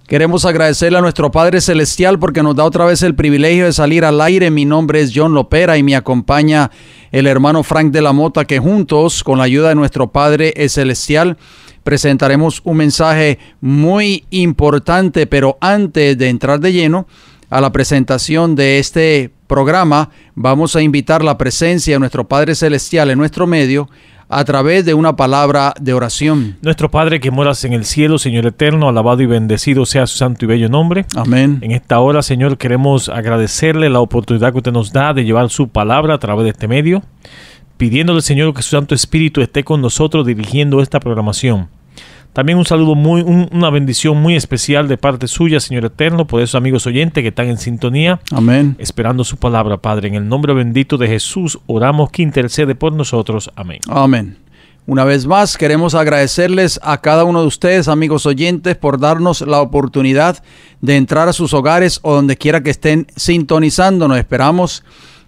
Queremos agradecerle a nuestro Padre Celestial porque nos da otra vez el privilegio de salir al aire. Mi nombre es John Lopera y me acompaña el hermano Frank de la Mota, que juntos, con la ayuda de nuestro Padre Celestial, presentaremos un mensaje muy importante. Pero antes de entrar de lleno a la presentación de este programa, vamos a invitar la presencia de nuestro Padre Celestial en nuestro medio a través de una palabra de oración. Nuestro Padre que moras en el cielo, Señor eterno, alabado y bendecido sea su santo y bello nombre. Amén. En esta hora, Señor, queremos agradecerle la oportunidad que usted nos da de llevar su palabra a través de este medio, pidiéndole, Señor, que su Santo Espíritu esté con nosotros dirigiendo esta programación. También un saludo, una bendición muy especial de parte suya, Señor eterno, por esos amigos oyentes que están en sintonía. Amén. Esperando su palabra, Padre. En el nombre bendito de Jesús, oramos que intercede por nosotros. Amén. Amén. Una vez más, queremos agradecerles a cada uno de ustedes, amigos oyentes, por darnos la oportunidad de entrar a sus hogares o donde quiera que estén sintonizándonos. Esperamos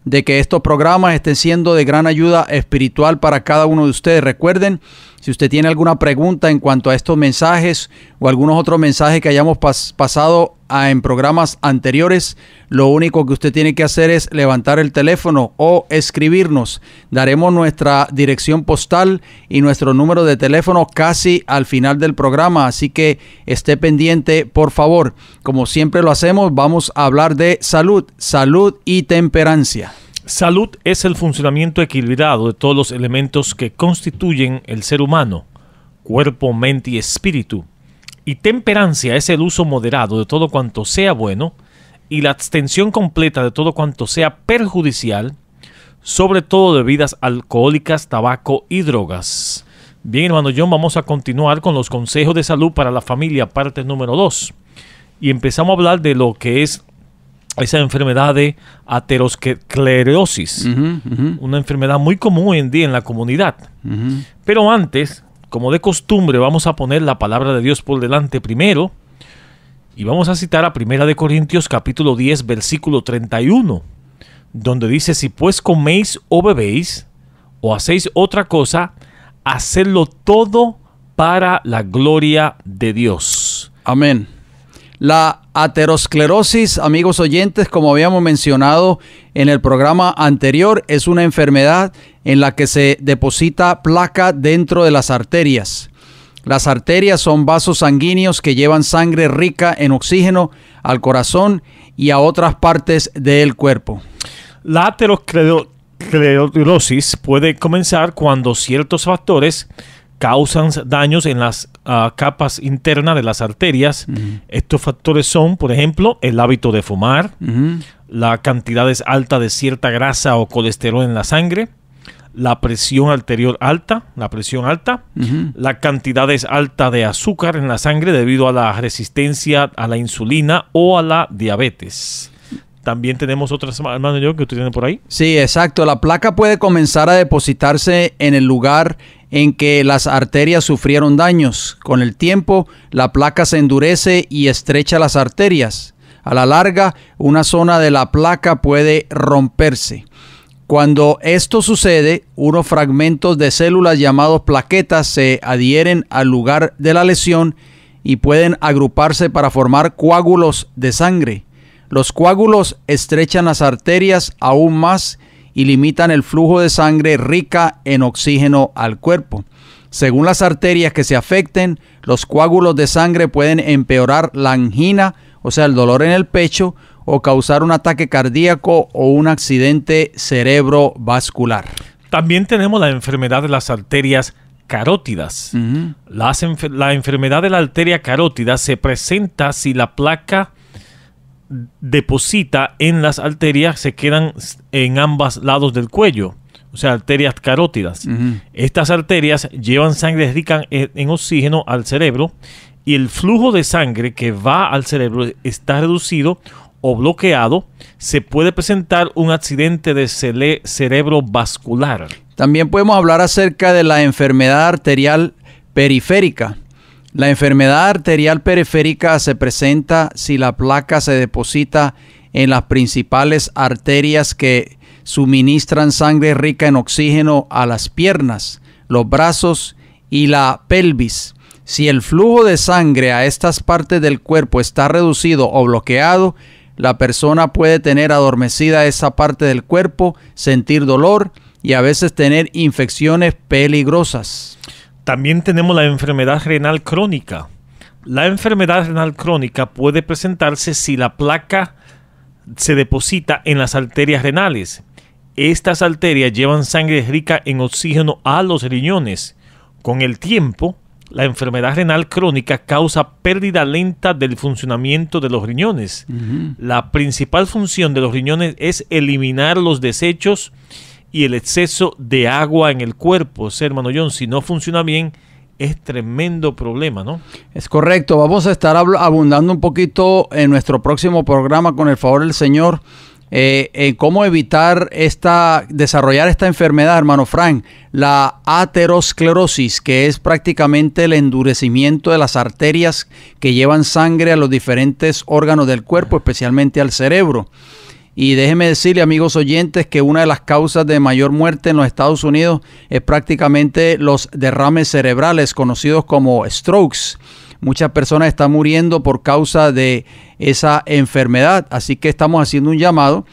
de que estos programas estén siendo de gran ayuda espiritual para cada uno de ustedes. Recuerden, si usted tiene alguna pregunta en cuanto a estos mensajes o algunos otros mensajes que hayamos pasado en programas anteriores, lo único que usted tiene que hacer es levantar el teléfono o escribirnos. Daremos nuestra dirección postal y nuestro número de teléfono casi al final del programa, así que esté pendiente, por favor. Como siempre lo hacemos, vamos a hablar de salud y temperancia. Salud es el funcionamiento equilibrado de todos los elementos que constituyen el ser humano, cuerpo, mente y espíritu. Y temperancia es el uso moderado de todo cuanto sea bueno y la abstención completa de todo cuanto sea perjudicial, sobre todo de bebidas alcohólicas, tabaco y drogas. Bien, hermano John, vamos a continuar con los consejos de salud para la familia, parte número 2. Y empezamos a hablar de lo que es esa enfermedad de aterosclerosis, una enfermedad muy común hoy en día en la comunidad. Pero antes, como de costumbre, vamos a poner la palabra de Dios por delante primero y vamos a citar a 1 Corintios capítulo 10, versículo 31, donde dice: si pues coméis o bebéis o hacéis otra cosa, hacedlo todo para la gloria de Dios. Amén. La aterosclerosis, amigos oyentes, como habíamos mencionado en el programa anterior, es una enfermedad en la que se deposita placa dentro de las arterias. Las arterias son vasos sanguíneos que llevan sangre rica en oxígeno al corazón y a otras partes del cuerpo. La aterosclerosis puede comenzar cuando ciertos factores causan daños en las capas internas de las arterias. Estos factores son, por ejemplo, el hábito de fumar, la cantidad alta de cierta grasa o colesterol en la sangre, la presión arterial alta, la cantidad alta de azúcar en la sangre debido a la resistencia a la insulina o a la diabetes. También tenemos otras, hermano yo, que usted tiene por ahí. Sí, exacto. La placa puede comenzar a depositarse en el lugar en que las arterias sufrieron daños. Con el tiempo, la placa se endurece y estrecha las arterias. A la larga, una zona de la placa puede romperse. Cuando esto sucede, unos fragmentos de células llamados plaquetas se adhieren al lugar de la lesión y pueden agruparse para formar coágulos de sangre. Los coágulos estrechan las arterias aún más y limitan el flujo de sangre rica en oxígeno al cuerpo. Según las arterias que se afecten, los coágulos de sangre pueden empeorar la angina, o sea, el dolor en el pecho, o causar un ataque cardíaco o un accidente cerebrovascular. También tenemos la enfermedad de las arterias carótidas. La enfermedad de la arteria carótida se presenta si la placa deposita en las arterias, se quedan en ambos lados del cuello, o sea, arterias carótidas. Estas arterias llevan sangre rica en oxígeno al cerebro y el flujo de sangre que va al cerebro está reducido o bloqueado. Se puede presentar un accidente de cerebrovascular. También podemos hablar acerca de la enfermedad arterial periférica. La enfermedad arterial periférica se presenta si la placa se deposita en las principales arterias que suministran sangre rica en oxígeno a las piernas, los brazos y la pelvis. Si el flujo de sangre a estas partes del cuerpo está reducido o bloqueado, la persona puede tener adormecida esa parte del cuerpo, sentir dolor y a veces tener infecciones peligrosas. También tenemos la enfermedad renal crónica. La enfermedad renal crónica puede presentarse si la placa se deposita en las arterias renales. Estas arterias llevan sangre rica en oxígeno a los riñones. Con el tiempo, la enfermedad renal crónica causa pérdida lenta del funcionamiento de los riñones. La principal función de los riñones es eliminar los desechos y el exceso de agua en el cuerpo. O sea, hermano John, si no funciona bien, es tremendo problema, ¿no? Es correcto. Vamos a estar abundando un poquito en nuestro próximo programa, con el favor del Señor, en cómo evitar desarrollar esta enfermedad, hermano Frank, la aterosclerosis, que es prácticamente el endurecimiento de las arterias que llevan sangre a los diferentes órganos del cuerpo, especialmente al cerebro. Y déjeme decirle, amigos oyentes, que una de las causas de mayor muerte en los Estados Unidos es prácticamente los derrames cerebrales, conocidos como strokes. Muchas personas están muriendo por causa de esa enfermedad. Así que estamos haciendo un llamado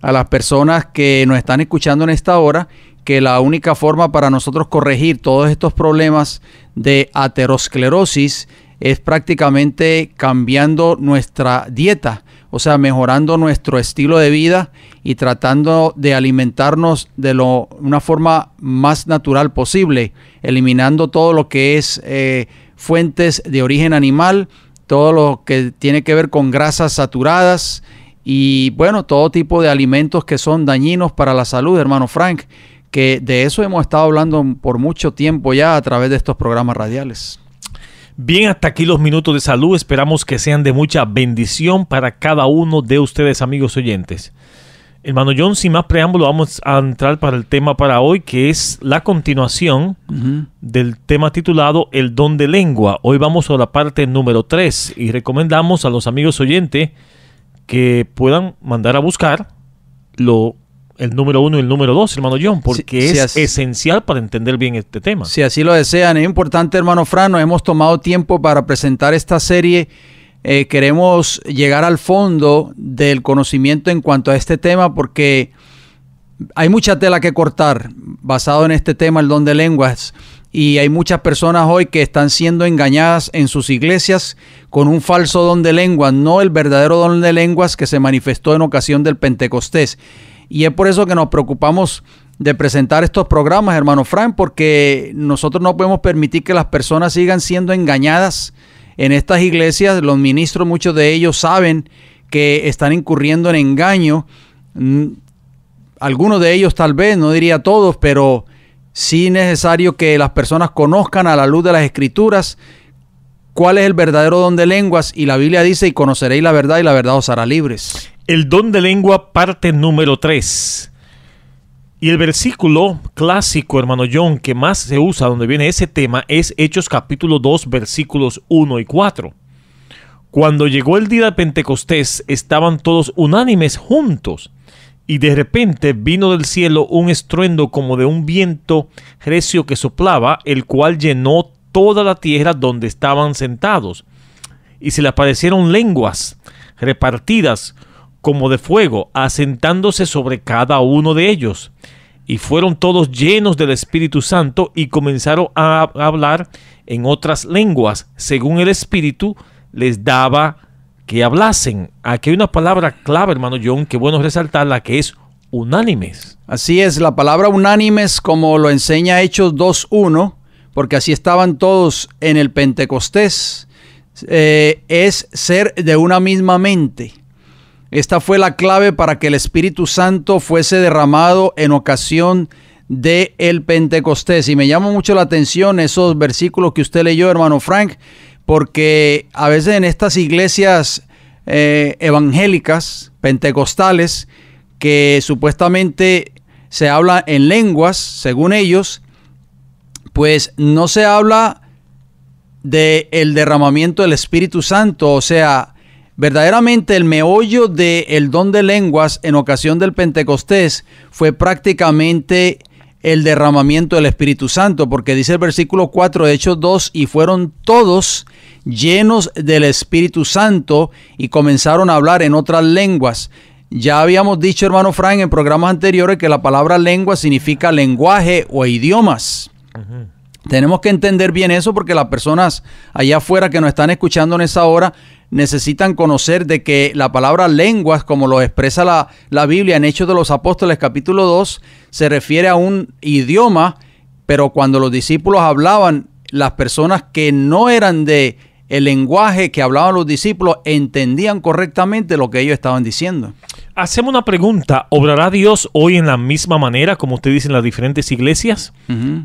a las personas que nos están escuchando en esta hora, que la única forma para nosotros corregir todos estos problemas de aterosclerosis es prácticamente cambiando nuestra dieta, o sea, mejorando nuestro estilo de vida y tratando de alimentarnos de una forma más natural posible, eliminando todo lo que es fuentes de origen animal, todo lo que tiene que ver con grasas saturadas y, bueno, todo tipo de alimentos que son dañinos para la salud, hermano Frank, que de eso hemos estado hablando por mucho tiempo ya a través de estos programas radiales. Bien, hasta aquí los minutos de salud. Esperamos que sean de mucha bendición para cada uno de ustedes, amigos oyentes. Hermano John, sin más preámbulo, vamos a entrar para el tema para hoy, que es la continuación del tema titulado El don de lengua. Hoy vamos a la parte número 3 y recomendamos a los amigos oyentes que puedan mandar a buscar el número 1 y el número 2, hermano John, porque es esencial para entender bien este tema. Si así lo desean, es importante, hermano Fran, nos hemos tomado tiempo para presentar esta serie. Queremos llegar al fondo del conocimiento en cuanto a este tema, porque hay mucha tela que cortar basado en este tema, el don de lenguas, y hay muchas personas hoy que están siendo engañadas en sus iglesias con un falso don de lenguas, no el verdadero don de lenguas que se manifestó en ocasión del Pentecostés. Y es por eso que nos preocupamos de presentar estos programas, hermano Frank, porque nosotros no podemos permitir que las personas sigan siendo engañadas en estas iglesias. Los ministros, muchos de ellos saben que están incurriendo en engaño. Algunos de ellos tal vez, no diría todos, pero sí es necesario que las personas conozcan a la luz de las Escrituras cuál es el verdadero don de lenguas. Y la Biblia dice: y conoceréis la verdad, y la verdad os hará libres. El don de lengua, parte número 3. Y el versículo clásico, hermano John, que más se usa donde viene ese tema es Hechos capítulo 2, versículos 1 y 4. Cuando llegó el día de Pentecostés, estaban todos unánimes juntos, y de repente vino del cielo un estruendo como de un viento recio que soplaba, el cual llenó toda la tierra donde estaban sentados. Y se le aparecieron lenguas repartidas como de fuego, asentándose sobre cada uno de ellos. Y fueron todos llenos del Espíritu Santo y comenzaron a hablar en otras lenguas, según el Espíritu les daba que hablasen. Aquí hay una palabra clave, hermano John, que bueno resaltarla, que es unánimes. Así es, la palabra unánimes, como lo enseña Hechos 2:1, porque así estaban todos en el Pentecostés, es ser de una misma mente. Esta fue la clave para que el Espíritu Santo fuese derramado en ocasión del Pentecostés. Y me llama mucho la atención esos versículos que usted leyó, hermano Frank, porque a veces en estas iglesias evangélicas, pentecostales, que supuestamente se habla en lenguas, según ellos, pues no se habla del derramamiento del Espíritu Santo. O sea, verdaderamente el meollo del don de lenguas en ocasión del Pentecostés fue prácticamente el derramamiento del Espíritu Santo, porque dice el versículo 4 de Hechos 2, y fueron todos llenos del Espíritu Santo y comenzaron a hablar en otras lenguas. Ya habíamos dicho, hermano Frank, en programas anteriores que la palabra lengua significa lenguaje o idiomas. Tenemos que entender bien eso, porque las personas allá afuera que nos están escuchando en esa hora necesitan conocer de que la palabra lenguas, como lo expresa la Biblia en Hechos de los Apóstoles capítulo 2, se refiere a un idioma, pero cuando los discípulos hablaban, las personas que no eran de el lenguaje que hablaban los discípulos entendían correctamente lo que ellos estaban diciendo. Hacemos una pregunta. ¿Obrará Dios hoy en la misma manera como usted dice en las diferentes iglesias?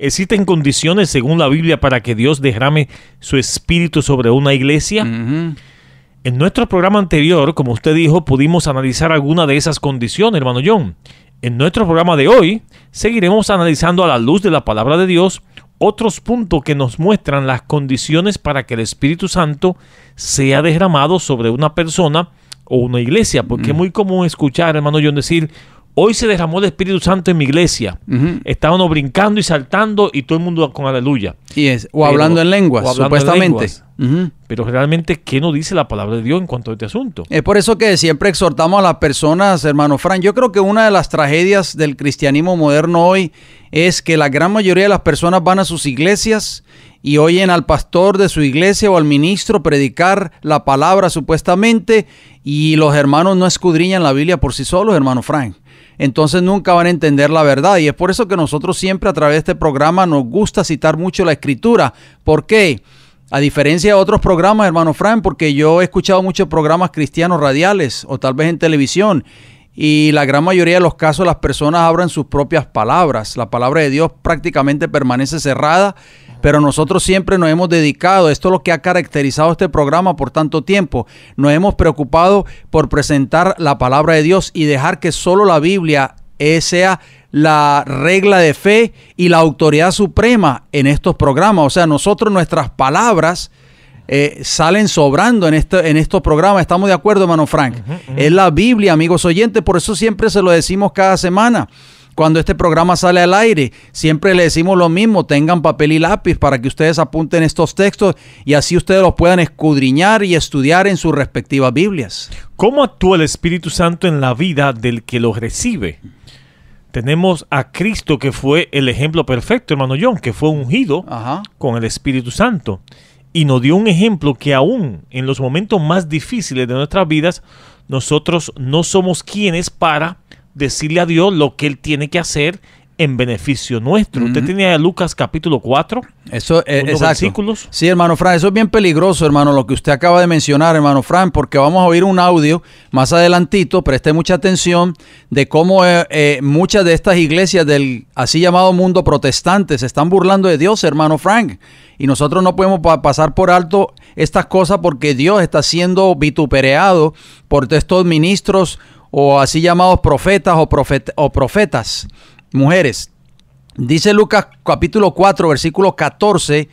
¿Existen condiciones según la Biblia para que Dios derrame su espíritu sobre una iglesia? En nuestro programa anterior, como usted dijo, pudimos analizar alguna de esas condiciones, hermano John. En nuestro programa de hoy, seguiremos analizando a la luz de la palabra de Dios otros puntos que nos muestran las condiciones para que el Espíritu Santo sea derramado sobre una persona o una iglesia, porque es muy común escuchar, hermano John, decir: hoy se derramó el Espíritu Santo en mi iglesia. Estábamos brincando y saltando y todo el mundo con aleluya. Hablando en lenguas, supuestamente. Pero realmente, ¿qué nos dice la palabra de Dios en cuanto a este asunto? Es por eso que siempre exhortamos a las personas, hermano Frank. Yo creo que una de las tragedias del cristianismo moderno hoy es que la gran mayoría de las personas van a sus iglesias y oyen al pastor de su iglesia o al ministro predicar la palabra supuestamente, y los hermanos no escudriñan la Biblia por sí solos, hermano Frank. Entonces nunca van a entender la verdad, y es por eso que nosotros siempre a través de este programa nos gusta citar mucho la Escritura. ¿Por qué? A diferencia de otros programas, hermano Frank, porque yo he escuchado muchos programas cristianos radiales o tal vez en televisión, y la gran mayoría de los casos las personas hablan sus propias palabras. La palabra de Dios prácticamente permanece cerrada, pero nosotros siempre nos hemos dedicado, esto es lo que ha caracterizado este programa por tanto tiempo, nos hemos preocupado por presentar la palabra de Dios y dejar que solo la Biblia sea la regla de fe y la autoridad suprema en estos programas. O sea, nosotros, nuestras palabras salen sobrando en estos programas. ¿Estamos de acuerdo, hermano Frank? Es la Biblia, amigos oyentes, por eso siempre se lo decimos cada semana. Cuando este programa sale al aire, siempre le decimos lo mismo: tengan papel y lápiz para que ustedes apunten estos textos y así ustedes los puedan escudriñar y estudiar en sus respectivas Biblias. ¿Cómo actúa el Espíritu Santo en la vida del que lo recibe? Tenemos a Cristo, que fue el ejemplo perfecto, hermano John, que fue ungido con el Espíritu Santo. Y nos dio un ejemplo que aún en los momentos más difíciles de nuestras vidas, nosotros no somos quienes para decirle a Dios lo que Él tiene que hacer en beneficio nuestro. Usted tenía Lucas capítulo 4. Eso es exacto. Versículos. Sí, hermano Frank, eso es bien peligroso, hermano, lo que usted acaba de mencionar, hermano Frank, porque vamos a oír un audio más adelantito, preste mucha atención, de cómo muchas de estas iglesias del así llamado mundo protestante se están burlando de Dios, hermano Frank. Y nosotros no podemos pasar por alto estas cosas, porque Dios está siendo vituperado por estos ministros o así llamados profetas o profetas, mujeres. Dice Lucas capítulo 4, versículo 14,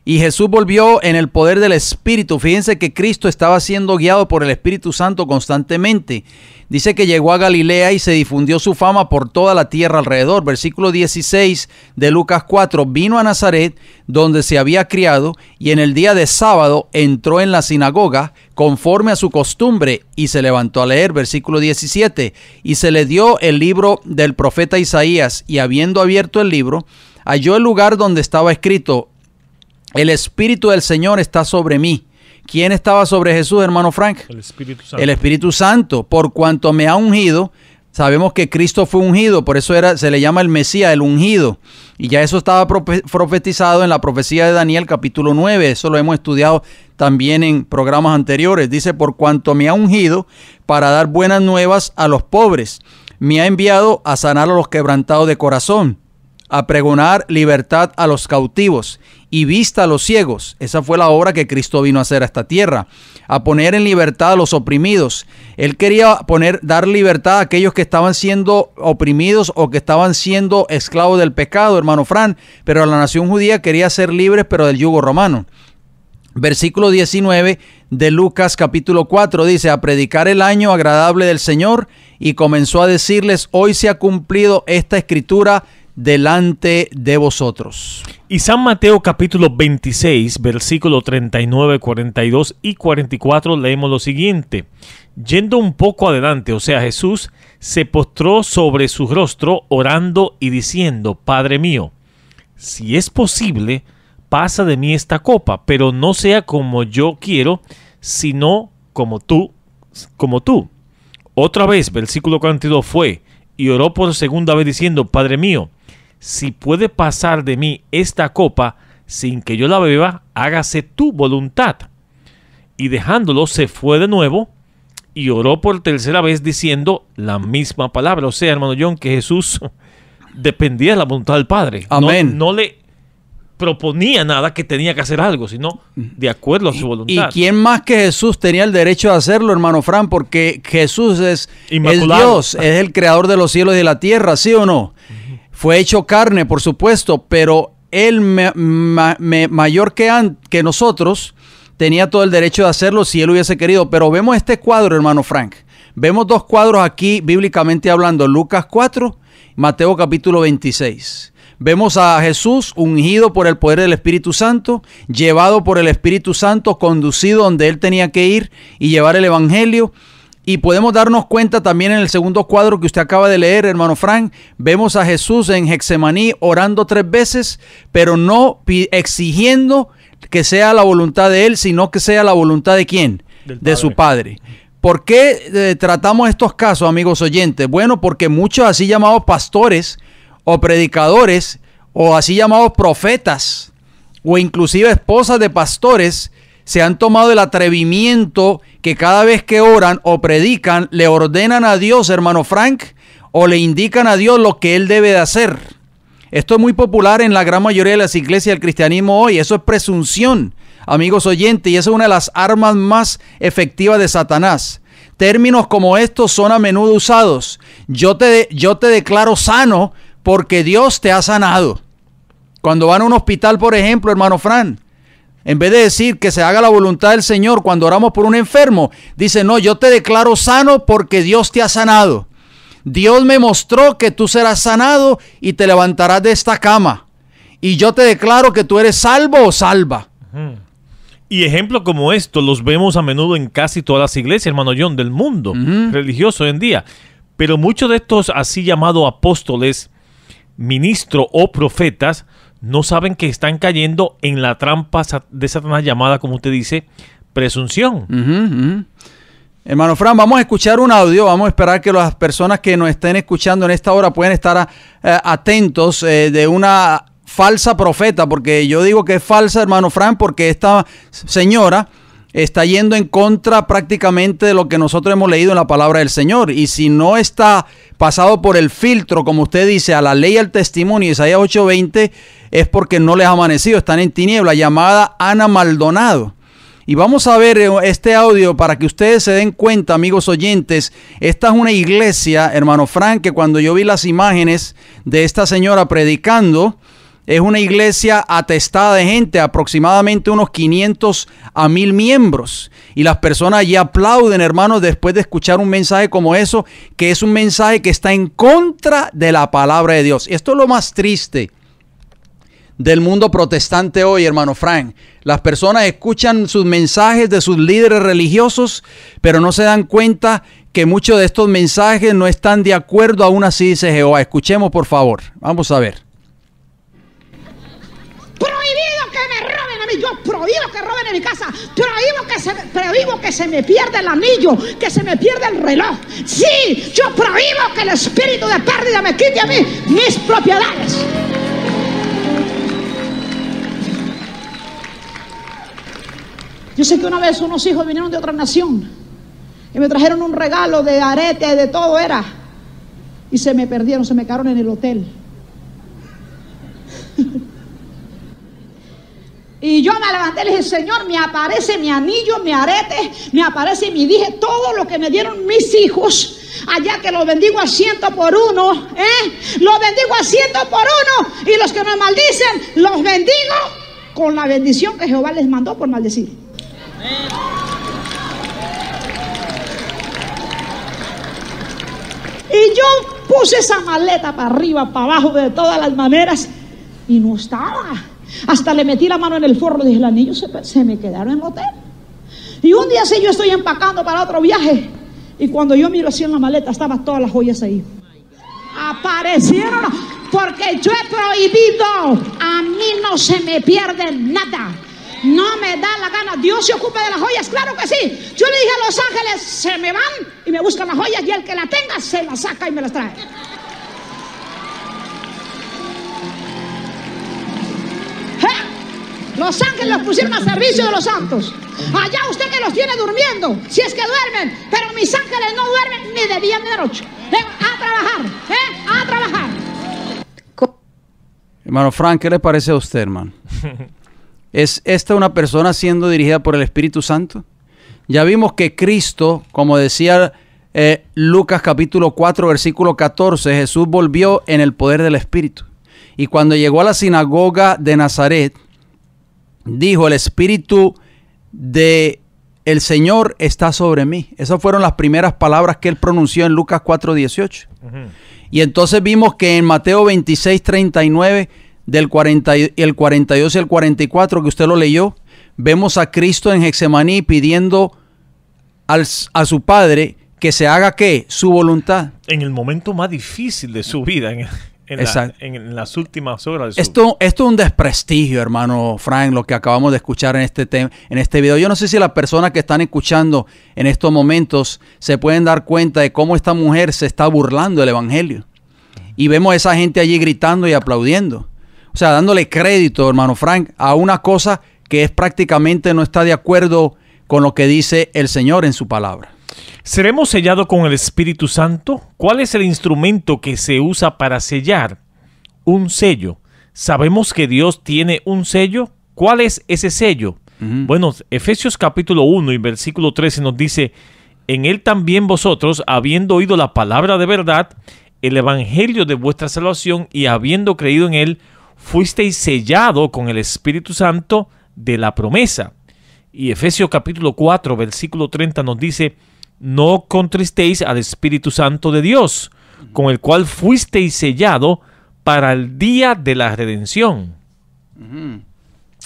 y Jesús volvió en el poder del Espíritu. Fíjense que Cristo estaba siendo guiado por el Espíritu Santo constantemente. Dice que llegó a Galilea y se difundió su fama por toda la tierra alrededor. Versículo 16 de Lucas 4, vino a Nazaret, donde se había criado, y en el día de sábado entró en la sinagoga, conforme a su costumbre, y se levantó a leer. Versículo 17, y se le dio el libro del profeta Isaías, y habiendo abierto el libro, halló el lugar donde estaba escrito: el Espíritu del Señor está sobre mí. ¿Quién estaba sobre Jesús, hermano Frank? El Espíritu Santo. El Espíritu Santo, por cuanto me ha ungido. Sabemos que Cristo fue ungido, por eso se le llama el Mesías, el ungido. Y ya eso estaba profetizado en la profecía de Daniel capítulo 9. Eso lo hemos estudiado también en programas anteriores. Dice: por cuanto me ha ungido para dar buenas nuevas a los pobres. Me ha enviado a sanar a los quebrantados de corazón, a pregonar libertad a los cautivos y vista a los ciegos. Esa fue la obra que Cristo vino a hacer a esta tierra. A poner en libertad a los oprimidos. Él quería dar libertad a aquellos que estaban siendo oprimidos o que estaban siendo esclavos del pecado, hermano Fran. Pero la nación judía quería ser libres, pero del yugo romano. Versículo 19 de Lucas capítulo 4 dice: a predicar el año agradable del Señor, y comenzó a decirles: hoy se ha cumplido esta escritura delante de vosotros. Y San Mateo capítulo 26, versículo 39, 42 y 44 leemos lo siguiente. Yendo un poco adelante, o sea, Jesús se postró sobre su rostro orando y diciendo: Padre mío, si es posible, pasa de mí esta copa, pero no sea como yo quiero, sino como tú. Otra vez, versículo 42 fue, y oró por segunda vez diciendo: Padre mío, si puede pasar de mí esta copa sin que yo la beba, hágase tu voluntad. Y dejándolo, se fue de nuevo y oró por tercera vez diciendo la misma palabra. O sea, hermano John, que Jesús dependía de la voluntad del Padre. Amén. No le proponía nada que tenía que hacer algo, sino de acuerdo a su voluntad. ¿Y quién más que Jesús tenía el derecho de hacerlo, hermano Fran? Porque Jesús es Dios, es el creador de los cielos y de la tierra, ¿sí o no? Fue hecho carne, por supuesto, pero él mayor que nosotros tenía todo el derecho de hacerlo si él hubiese querido. Pero vemos este cuadro, hermano Frank. Vemos dos cuadros aquí, bíblicamente hablando, Lucas 4, Mateo capítulo 26. Vemos a Jesús ungido por el poder del Espíritu Santo, llevado por el Espíritu Santo, conducido donde él tenía que ir y llevar el Evangelio. Y podemos darnos cuenta también en el segundo cuadro que usted acaba de leer, hermano Frank. Vemos a Jesús en Getsemaní orando 3 veces, pero no exigiendo que sea la voluntad de él, sino que sea la voluntad de ¿quién? De su Padre. ¿Por qué tratamos estos casos, amigos oyentes? Bueno, porque muchos así llamados pastores o predicadores o así llamados profetas o inclusive esposas de pastores se han tomado el atrevimiento que cada vez que oran o predican le ordenan a Dios, hermano Frank, o le indican a Dios lo que él debe de hacer. Esto es muy popular en la gran mayoría de las iglesias del cristianismo hoy. Eso es presunción, amigos oyentes, y esa es una de las armas más efectivas de Satanás. Términos como estos son a menudo usados. Yo te declaro sano porque Dios te ha sanado. Cuando van a un hospital, por ejemplo, hermano Fran, en vez de decir que se haga la voluntad del Señor cuando oramos por un enfermo, dice: no, yo te declaro sano porque Dios te ha sanado. Dios me mostró que tú serás sanado y te levantarás de esta cama. Y yo te declaro que tú eres salvo o salva. Y ejemplos como estos los vemos a menudo en casi todas las iglesias, hermano John, del mundo religioso hoy en día. Pero muchos de estos así llamados apóstoles, ministros o profetas no saben que están cayendo en la trampa de Satanás llamada, como usted dice, presunción. Hermano Fran, vamos a escuchar un audio. Vamos a esperar que las personas que nos estén escuchando en esta hora puedan estar atentos de una falsa profeta, porque yo digo que es falsa, hermano Fran, porque esta señora está yendo en contra prácticamente de lo que nosotros hemos leído en la palabra del Señor. Y si no está pasado por el filtro, como usted dice, a la ley y al testimonio, Isaías 8:20, es porque no les ha amanecido, están en tiniebla, llamada Ana Maldonado. Y vamos a ver este audio para que ustedes se den cuenta, amigos oyentes. Esta es una iglesia, hermano Frank, que cuando yo vi las imágenes de esta señora predicando, es una iglesia atestada de gente, aproximadamente unos 500 a 1000 miembros. Y las personas allí aplauden, hermanos, después de escuchar un mensaje como eso, que es un mensaje que está en contra de la palabra de Dios. Esto es lo más triste del mundo protestante hoy, hermano Frank. Las personas escuchan sus mensajes de sus líderes religiosos, pero no se dan cuenta que muchos de estos mensajes no están de acuerdo, aún así dice Jehová. Escuchemos, por favor. Vamos a ver. Prohibido que me roben a mí. Yo prohíbo que roben en mi casa. Prohíbo que se me pierda el anillo, que se me pierda el reloj. Sí, yo prohíbo que el espíritu de pérdida me quite a mí mis propiedades. Yo sé que una vez unos hijos vinieron de otra nación y me trajeron un regalo de arete, de todo era, y se me perdieron, se me quedaron en el hotel. Y yo me levanté y le dije: Señor, me aparece mi anillo, mi arete, me aparece, y me dije todo lo que me dieron mis hijos allá, que los bendigo a 100 por 1, los bendigo a 100 por 1, y los que nos maldicen los bendigo con la bendición que Jehová les mandó por maldecir. Y yo puse esa maleta para arriba, para abajo, de todas las maneras, y no estaba. Hasta le metí la mano en el forro y dije, el anillo se me quedaron en el hotel. Y un día sí, yo estoy empacando para otro viaje, y cuando yo miro así en la maleta, estaban todas las joyas ahí. Aparecieron, porque yo he prohibido, a mí no se me pierde nada. No me da la gana. Dios se ocupa de las joyas, claro que sí. Yo le dije a los ángeles, se me van y me buscan las joyas, y el que la tenga se la saca y me las trae. Los ángeles los pusieron a servicio de los santos. Allá usted que los tiene durmiendo, si es que duermen, pero mis ángeles no duermen ni de día ni de noche. A trabajar, a trabajar. Hermano Frank, ¿qué le parece a usted, hermano? ¿Es esta una persona siendo dirigida por el Espíritu Santo? Ya vimos que Cristo, como decía Lucas capítulo 4, versículo 14, Jesús volvió en el poder del Espíritu. Y cuando llegó a la sinagoga de Nazaret, dijo, el Espíritu de el Señor está sobre mí. Esas fueron las primeras palabras que él pronunció en Lucas 4, 18. Y entonces vimos que en Mateo 26, 39, del 42 y el 44 que usted lo leyó, vemos a Cristo en Getsemaní pidiendo a su Padre que se haga ¿qué? Su voluntad. En el momento más difícil de su vida, en las últimas horas de su... Esto es un desprestigio, hermano Frank, lo que acabamos de escuchar en este video. Yo no sé si las personas que están escuchando en estos momentos se pueden dar cuenta de cómo esta mujer se está burlando del evangelio. Y vemos a esa gente allí gritando y aplaudiendo. O sea, dándole crédito, hermano Frank, a una cosa que es prácticamente no está de acuerdo con lo que dice el Señor en su palabra. ¿Seremos sellados con el Espíritu Santo? ¿Cuál es el instrumento que se usa para sellar? Un sello. ¿Sabemos que Dios tiene un sello? ¿Cuál es ese sello? Bueno, Efesios capítulo 1 y versículo 13 nos dice, en él también vosotros, habiendo oído la palabra de verdad, el evangelio de vuestra salvación, y habiendo creído en él, fuisteis sellado con el Espíritu Santo de la promesa. Y Efesios capítulo 4, versículo 30 nos dice, no contristéis al Espíritu Santo de Dios, con el cual fuisteis sellado para el día de la redención.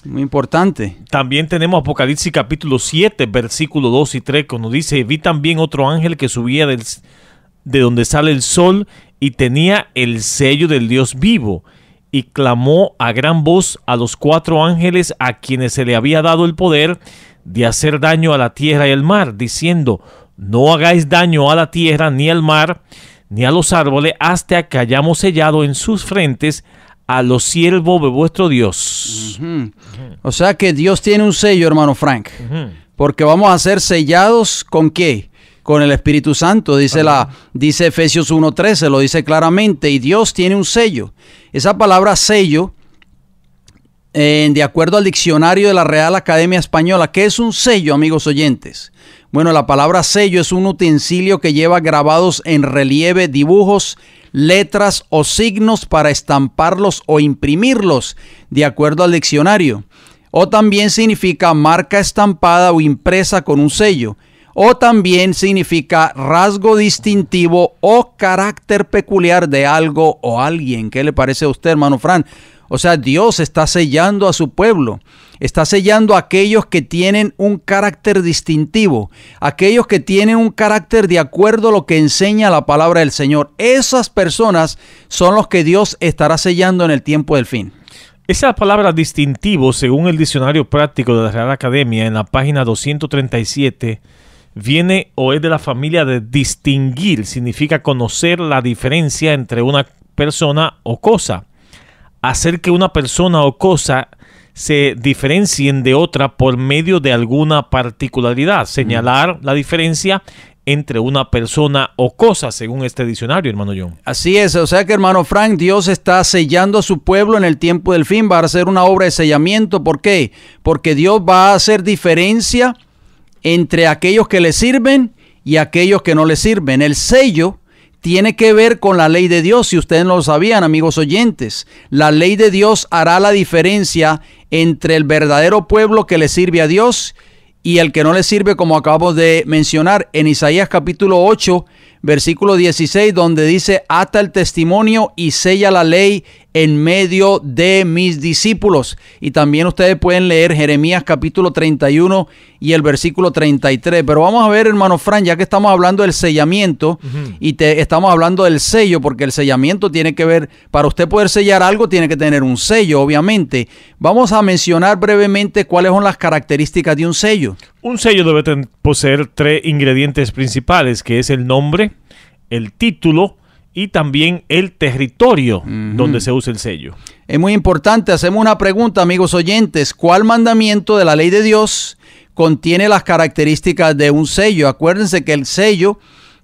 Muy importante. También tenemos Apocalipsis capítulo 7, versículo 2 y 3, que nos dice, vi también otro ángel que subía de donde sale el sol, y tenía el sello del Dios vivo, y clamó a gran voz a los 4 ángeles a quienes se le había dado el poder de hacer daño a la tierra y al mar, diciendo, no hagáis daño a la tierra, ni al mar, ni a los árboles, hasta que hayamos sellado en sus frentes a los siervos de vuestro Dios. O sea que Dios tiene un sello, hermano Frank, porque vamos a ser sellados ¿con qué? Con el Espíritu Santo, dice Efesios 1:13, lo dice claramente, y Dios tiene un sello. Esa palabra sello, de acuerdo al diccionario de la Real Academia Española, ¿qué es un sello, amigos oyentes? Bueno, la palabra sello es un utensilio que lleva grabados en relieve dibujos, letras o signos para estamparlos o imprimirlos, de acuerdo al diccionario. O también significa marca estampada o impresa con un sello. O también significa rasgo distintivo o carácter peculiar de algo o alguien. ¿Qué le parece a usted, hermano Fran? O sea, Dios está sellando a su pueblo. Está sellando a aquellos que tienen un carácter distintivo. Aquellos que tienen un carácter de acuerdo a lo que enseña la palabra del Señor. Esas personas son los que Dios estará sellando en el tiempo del fin. Esa palabra distintivo, según el diccionario práctico de la Real Academia, en la página 237, viene o es de la familia de distinguir, significa conocer la diferencia entre una persona o cosa. Hacer que una persona o cosa se diferencien de otra por medio de alguna particularidad. Señalar la diferencia entre una persona o cosa, según este diccionario, hermano John. Así es, o sea que, hermano Frank, Dios está sellando a su pueblo en el tiempo del fin. Va a hacer una obra de sellamiento. ¿Por qué? Porque Dios va a hacer diferencia entre aquellos que le sirven y aquellos que no le sirven. El sello tiene que ver con la ley de Dios, si ustedes no lo sabían, amigos oyentes. La ley de Dios hará la diferencia entre el verdadero pueblo que le sirve a Dios y el que no le sirve, como acabamos de mencionar. En Isaías capítulo 8, versículo 16, donde dice: ata el testimonio y sella la ley en medio de mis discípulos. Y también ustedes pueden leer Jeremías capítulo 31 y el versículo 33. Pero vamos a ver, hermano Fran, ya que estamos hablando del sellamiento y estamos hablando del sello, porque el sellamiento tiene que ver, para usted poder sellar algo tiene que tener un sello, obviamente. Vamos a mencionar brevemente cuáles son las características de un sello. Un sello debe poseer 3 ingredientes principales, que es el nombre, el título y también el territorio donde se usa el sello. Es muy importante. Hacemos una pregunta, amigos oyentes: ¿cuál mandamiento de la ley de Dios contiene las características de un sello? Acuérdense que el sello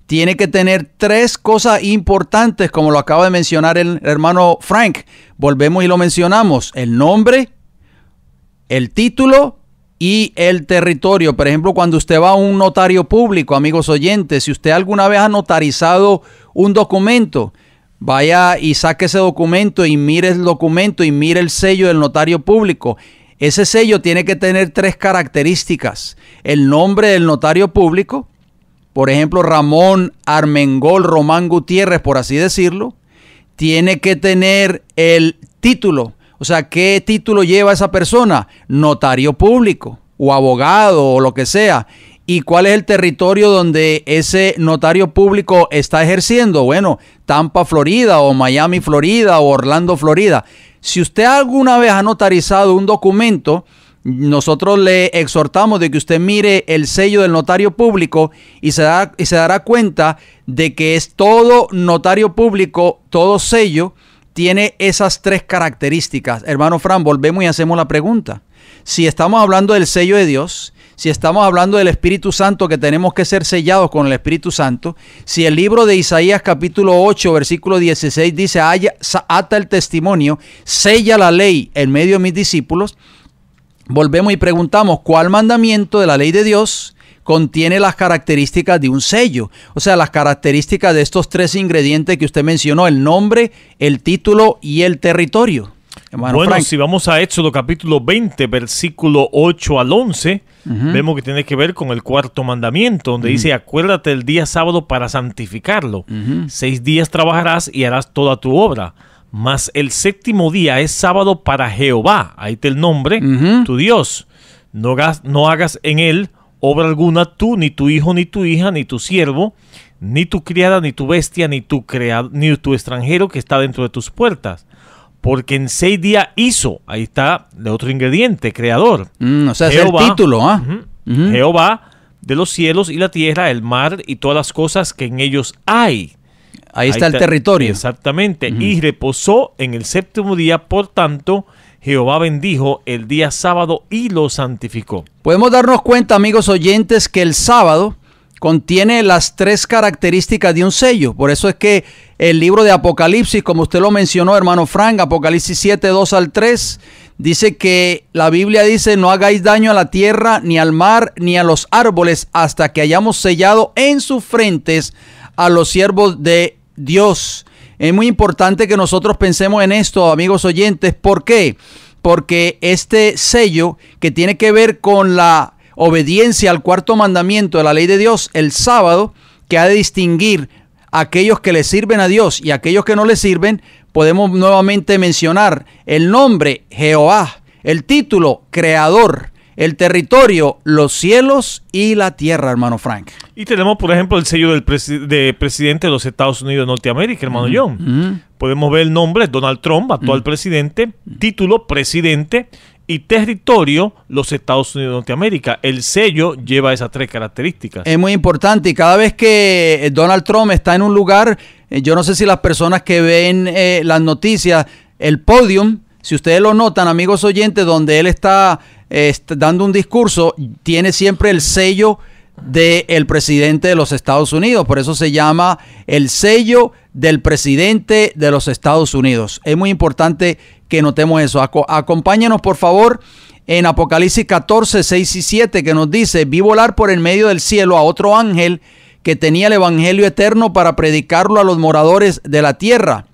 tiene que tener 3 cosas importantes, como lo acaba de mencionar el hermano Frank. Volvemos y lo mencionamos: el nombre, el título y el territorio. Por ejemplo, cuando usted va a un notario público, amigos oyentes, si usted alguna vez ha notarizado un documento, vaya y saque ese documento y mire el documento y mire el sello del notario público. Ese sello tiene que tener 3 características: el nombre del notario público, por ejemplo, Ramón Armengol Román Gutiérrez, por así decirlo. Tiene que tener el título. O sea, ¿qué título lleva esa persona? Notario público o abogado o lo que sea. ¿Y cuál es el territorio donde ese notario público está ejerciendo? Bueno, Tampa, Florida, o Miami, Florida, o Orlando, Florida. Si usted alguna vez ha notarizado un documento, nosotros le exhortamos de que usted mire el sello del notario público y se dará cuenta de que es todo notario público, todo sello tiene esas 3 características. Hermano Fran, volvemos y hacemos la pregunta. Si estamos hablando del sello de Dios, si estamos hablando del Espíritu Santo, que tenemos que ser sellados con el Espíritu Santo, si el libro de Isaías capítulo 8, versículo 16 dice: ata el testimonio, sella la ley en medio de mis discípulos, volvemos y preguntamos: ¿cuál mandamiento de la ley de Dios contiene las características de un sello? O sea, las características de estos 3 ingredientes que usted mencionó: el nombre, el título y el territorio. Hermano bueno, Frank, si vamos a Éxodo capítulo 20, versículo 8 al 11, vemos que tiene que ver con el 4º mandamiento, donde dice: acuérdate el día sábado para santificarlo. 6 días trabajarás y harás toda tu obra, mas el 7º día es sábado para Jehová. Ahí está el nombre, tu Dios. No hagas en él obra alguna, tú, ni tu hijo, ni tu hija, ni tu siervo, ni tu criada, ni tu bestia, ni tu extranjero que está dentro de tus puertas. Porque en 6 días hizo, ahí está el otro ingrediente, creador. O sea, Jehová, es el título. Jehová de los cielos y la tierra, el mar y todas las cosas que en ellos hay. Ahí está el territorio. Exactamente. Y reposó en el 7º día, por tanto, Jehová bendijo el día sábado y lo santificó. Podemos darnos cuenta, amigos oyentes, que el sábado contiene las 3 características de un sello. Por eso es que el libro de Apocalipsis, como usted lo mencionó, hermano Frank, Apocalipsis 7, 2 al 3, dice que la Biblia dice: no hagáis daño a la tierra, ni al mar, ni a los árboles, hasta que hayamos sellado en sus frentes a los siervos de Dios. Es muy importante que nosotros pensemos en esto, amigos oyentes. ¿Por qué? Porque este sello, que tiene que ver con la obediencia al 4º mandamiento de la ley de Dios, el sábado, que ha de distinguir a aquellos que le sirven a Dios y a aquellos que no le sirven, podemos nuevamente mencionar el nombre, Jehová, el título, creador, el territorio, los cielos y la tierra, hermano Frank. Y tenemos, por ejemplo, el sello del presidente de los Estados Unidos de Norteamérica, hermano John. Podemos ver el nombre, Donald Trump, actual presidente, título, presidente, y territorio, los Estados Unidos de Norteamérica. El sello lleva esas 3 características. Es muy importante, y cada vez que Donald Trump está en un lugar, yo no sé si las personas que ven las noticias, el podium, si ustedes lo notan, amigos oyentes, donde él está dando un discurso, tiene siempre el sello del presidente de los Estados Unidos. Por eso se llama el sello del presidente de los Estados Unidos. Es muy importante que notemos eso. Acompáñanos, por favor, en Apocalipsis 14, 6 y 7, que nos dice: vi volar por el medio del cielo a otro ángel que tenía el evangelio eterno para predicarlo a los moradores de la tierra,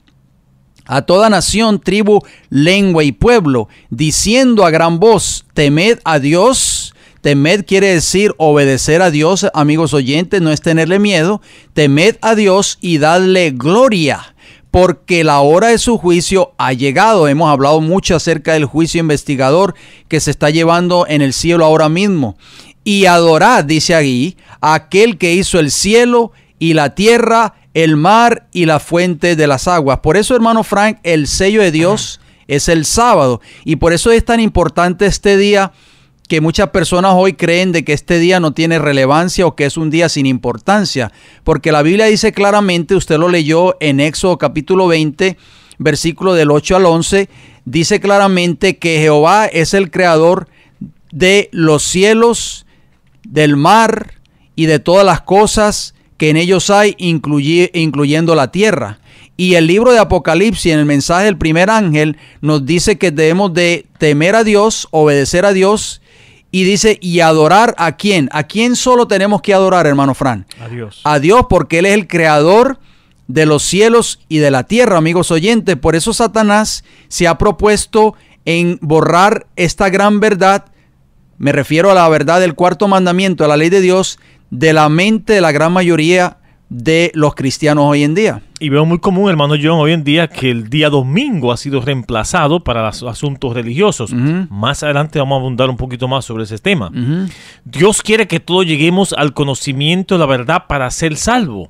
a toda nación, tribu, lengua y pueblo, diciendo a gran voz: temed a Dios, Temed quiere decir obedecer a Dios, amigos oyentes, no es tenerle miedo. Temed a Dios y dadle gloria, porque la hora de su juicio ha llegado. Hemos hablado mucho acerca del juicio investigador que se está llevando en el cielo ahora mismo. Y adorad, dice aquí, a aquel que hizo el cielo y la tierra, el mar y la fuente de las aguas. Por eso, hermano Frank, el sello de Dios es el sábado. Y por eso es tan importante este día, que muchas personas hoy creen de que este día no tiene relevancia o que es un día sin importancia. Porque la Biblia dice claramente, usted lo leyó en Éxodo capítulo 20, versículo del 8 al 11, dice claramente que Jehová es el creador de los cielos, del mar y de todas las cosas que en ellos hay, incluyendo la tierra. Y el libro de Apocalipsis, en el mensaje del primer ángel, nos dice que debemos de temer a Dios, obedecer a Dios, y dice, y adorar ¿a quién? ¿A quién solo tenemos que adorar, hermano Fran? A Dios. A Dios, porque Él es el creador de los cielos y de la tierra, amigos oyentes. Por eso Satanás se ha propuesto en borrar esta gran verdad. Me refiero a la verdad del cuarto mandamiento, a la ley de Dios, de la mente de la gran mayoría de los cristianos hoy en día. Y veo muy común, hermano John, hoy en día que el día domingo ha sido reemplazado para los asuntos religiosos. Más adelante vamos a abundar un poquito más sobre ese tema. Dios quiere que todos lleguemos al conocimiento de la verdad para ser salvo.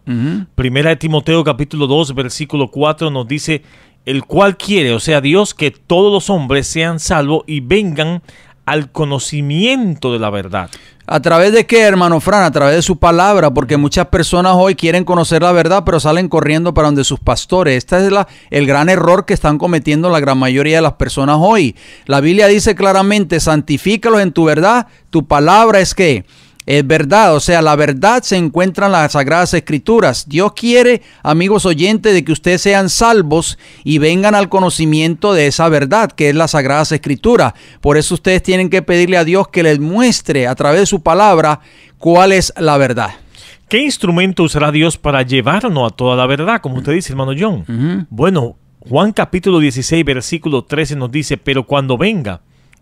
Primera de Timoteo capítulo 2, versículo 4 nos dice, el cual quiere, o sea, Dios, que todos los hombres sean salvos y vengan al conocimiento de la verdad. ¿A través de qué, hermano Fran? A través de su palabra, porque muchas personas hoy quieren conocer la verdad, pero salen corriendo para donde sus pastores. Este es el gran error que están cometiendo la gran mayoría de las personas hoy. La Biblia dice claramente, santifícalos en tu verdad, tu palabra es que es verdad, o sea, la verdad se encuentra en las Sagradas Escrituras. Dios quiere, amigos oyentes, de que ustedes sean salvos y vengan al conocimiento de esa verdad, que es las Sagradas Escrituras. Por eso ustedes tienen que pedirle a Dios que les muestre a través de su palabra cuál es la verdad. ¿Qué instrumento usará Dios para llevarnos a toda la verdad, como usted dice, hermano John? Bueno, Juan capítulo 16, versículo 13 nos dice, pero cuando venga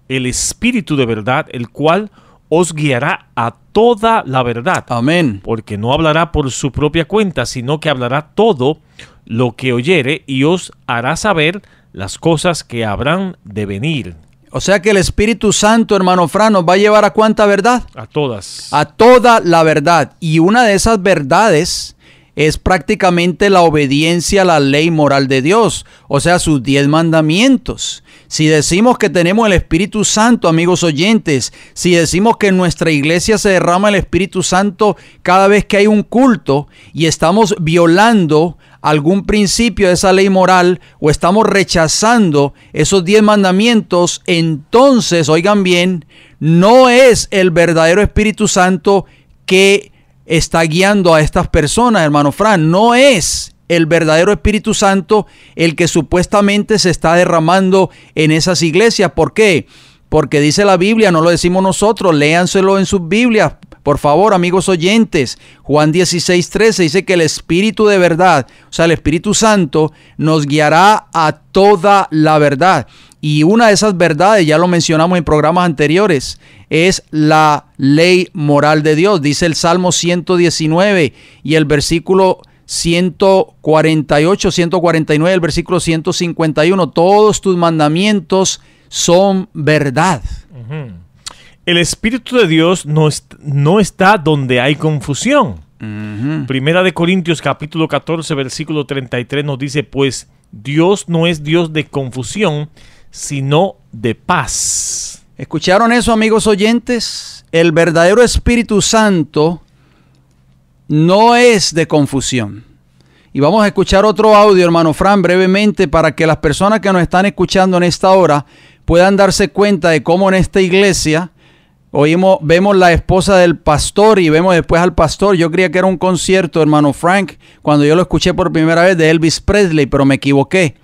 el Espíritu de verdad, el cual os guiará a toda la verdad. Amén. Porque no hablará por su propia cuenta, sino que hablará todo lo que oyere y os hará saber las cosas que habrán de venir. O sea que el Espíritu Santo, hermano Fran, nos va a llevar a ¿cuánta verdad? A todas. A toda la verdad. Y una de esas verdades es prácticamente la obediencia a la ley moral de Dios, o sea, sus 10 mandamientos. Si decimos que tenemos el Espíritu Santo, amigos oyentes, si decimos que en nuestra iglesia se derrama el Espíritu Santo cada vez que hay un culto y estamos violando algún principio de esa ley moral o estamos rechazando esos 10 mandamientos, entonces, oigan bien, no es el verdadero Espíritu Santo que está guiando a estas personas, hermano Fran. No es el verdadero Espíritu Santo el que supuestamente se está derramando en esas iglesias. ¿Por qué? Porque dice la Biblia, no lo decimos nosotros, léanselo en sus Biblias, por favor, amigos oyentes. Juan 16:13 dice que el Espíritu de verdad, o sea, el Espíritu Santo, nos guiará a toda la verdad. Y una de esas verdades, ya lo mencionamos en programas anteriores, es la ley moral de Dios. Dice el Salmo 119 y el versículo 148, 149, el versículo 151. Todos tus mandamientos son verdad. El Espíritu de Dios no está donde hay confusión. Primera de Corintios capítulo 14, versículo 33 nos dice, pues Dios no es Dios de confusión, sino de paz. ¿Escucharon eso, amigos oyentes? El verdadero Espíritu Santo no es de confusión. Y vamos a escuchar otro audio, hermano Fran, brevemente, para que las personas que nos están escuchando en esta hora puedan darse cuenta de cómo en esta iglesia vemos la esposa del pastor y vemos después al pastor. Yo creía que era un concierto, hermano Frank, cuando yo lo escuché por primera vez de Elvis Presley, pero me equivoqué.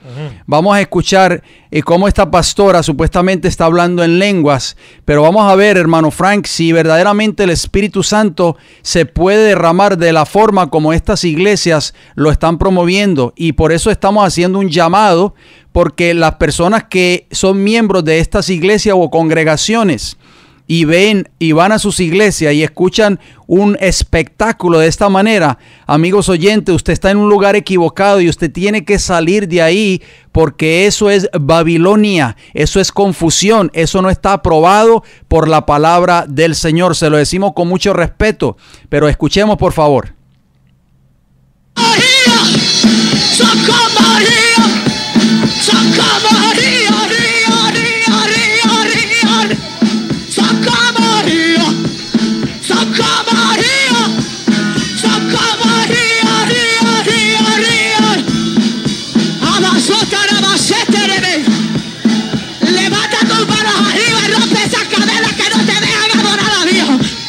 Vamos a escuchar cómo esta pastora supuestamente está hablando en lenguas, pero vamos a ver, hermano Frank, si verdaderamente el Espíritu Santo se puede derramar de la forma como estas iglesias lo están promoviendo. Y por eso estamos haciendo un llamado, porque las personas que son miembros de estas iglesias o congregaciones y ven y van a sus iglesias y escuchan un espectáculo de esta manera, amigos oyentes, usted está en un lugar equivocado y usted tiene que salir de ahí, porque eso es Babilonia, eso es confusión, eso no está aprobado por la palabra del Señor. Se lo decimos con mucho respeto, pero escuchemos por favor. Levanta tus manos arriba y rompe esas cadenas que no te dejan adorar a Dios.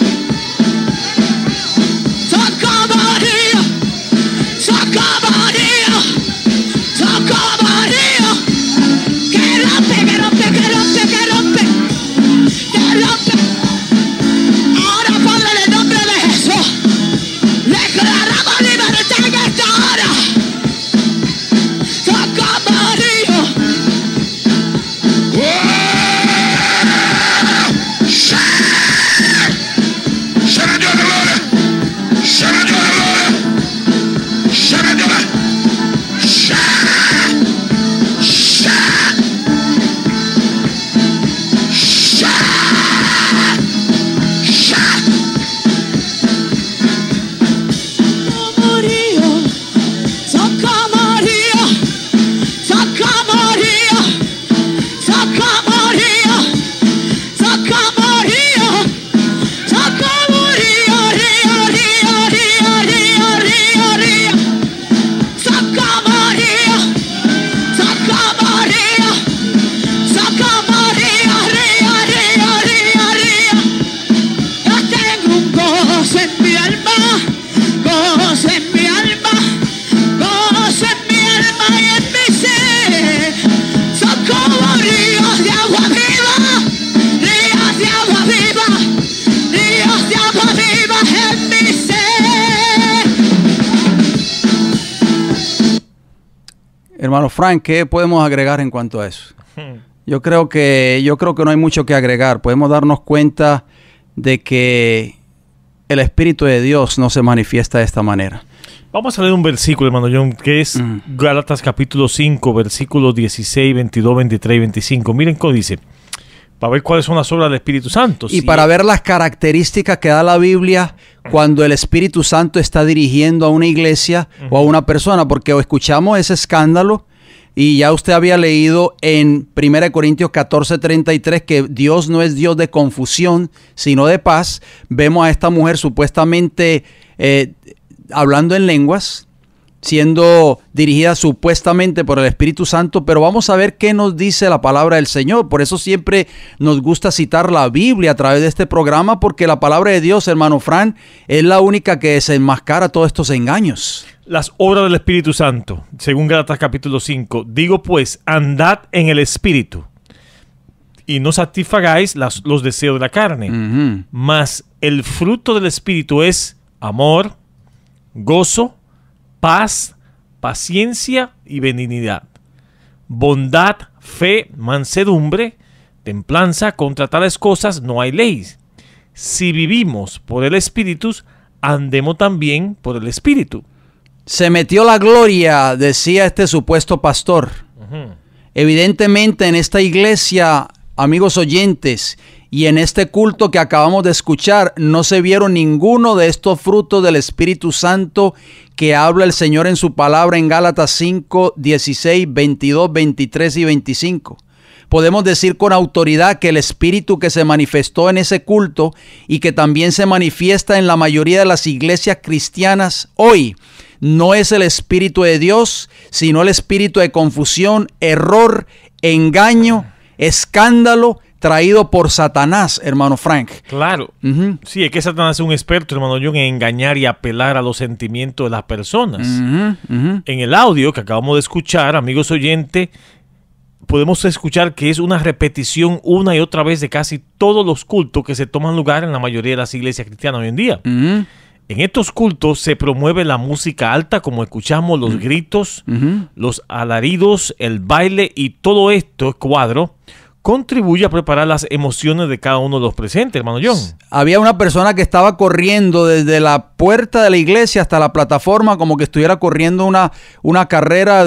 Hermano Frank, ¿qué podemos agregar en cuanto a eso? Yo creo que no hay mucho que agregar. Podemos darnos cuenta de que el Espíritu de Dios no se manifiesta de esta manera. Vamos a leer un versículo, hermano John, que es Gálatas capítulo 5, versículos 16, 22, 23 y 25. Miren cómo dice, para ver cuáles son las obras del Espíritu Santo. Y para ver las características que da la Biblia cuando el Espíritu Santo está dirigiendo a una iglesia o a una persona, porque escuchamos ese escándalo y ya usted había leído en 1 Corintios 14, 33 que Dios no es Dios de confusión, sino de paz. Vemos a esta mujer supuestamente hablando en lenguas, siendo dirigida supuestamente por el Espíritu Santo, pero vamos a ver qué nos dice la palabra del Señor. Por eso siempre nos gusta citar la Biblia a través de este programa, porque la palabra de Dios, hermano Fran, es la única que desenmascara todos estos engaños. Las obras del Espíritu Santo, según Gálatas capítulo 5, digo pues, andad en el Espíritu y no satisfagáis los deseos de la carne, mas el fruto del Espíritu es amor, gozo, paz, paciencia y benignidad, bondad, fe, mansedumbre, templanza. Contra tales cosas no hay ley. Si vivimos por el Espíritu, andemos también por el Espíritu. Se metió la gloria, decía este supuesto pastor. Evidentemente en esta iglesia, amigos oyentes, y en este culto que acabamos de escuchar, no se vieron ninguno de estos frutos del Espíritu Santo que habla el Señor en su palabra en Gálatas 5, 16, 22, 23 y 25. Podemos decir con autoridad que el Espíritu que se manifestó en ese culto y que también se manifiesta en la mayoría de las iglesias cristianas hoy, no es el Espíritu de Dios, sino el espíritu de confusión, error, engaño, escándalo, traído por Satanás, hermano Frank. Claro. Sí, es que Satanás es un experto, hermano John, en engañar y apelar a los sentimientos de las personas. En el audio que acabamos de escuchar, amigos oyentes, podemos escuchar que es una repetición una y otra vez de casi todos los cultos que se toman lugar en la mayoría de las iglesias cristianas hoy en día. En estos cultos se promueve la música alta, como escuchamos, los gritos, los alaridos, el baile y todo esto es cuadro contribuye a preparar las emociones de cada uno de los presentes, hermano John. Había una persona que estaba corriendo desde la puerta de la iglesia hasta la plataforma como que estuviera corriendo una carrera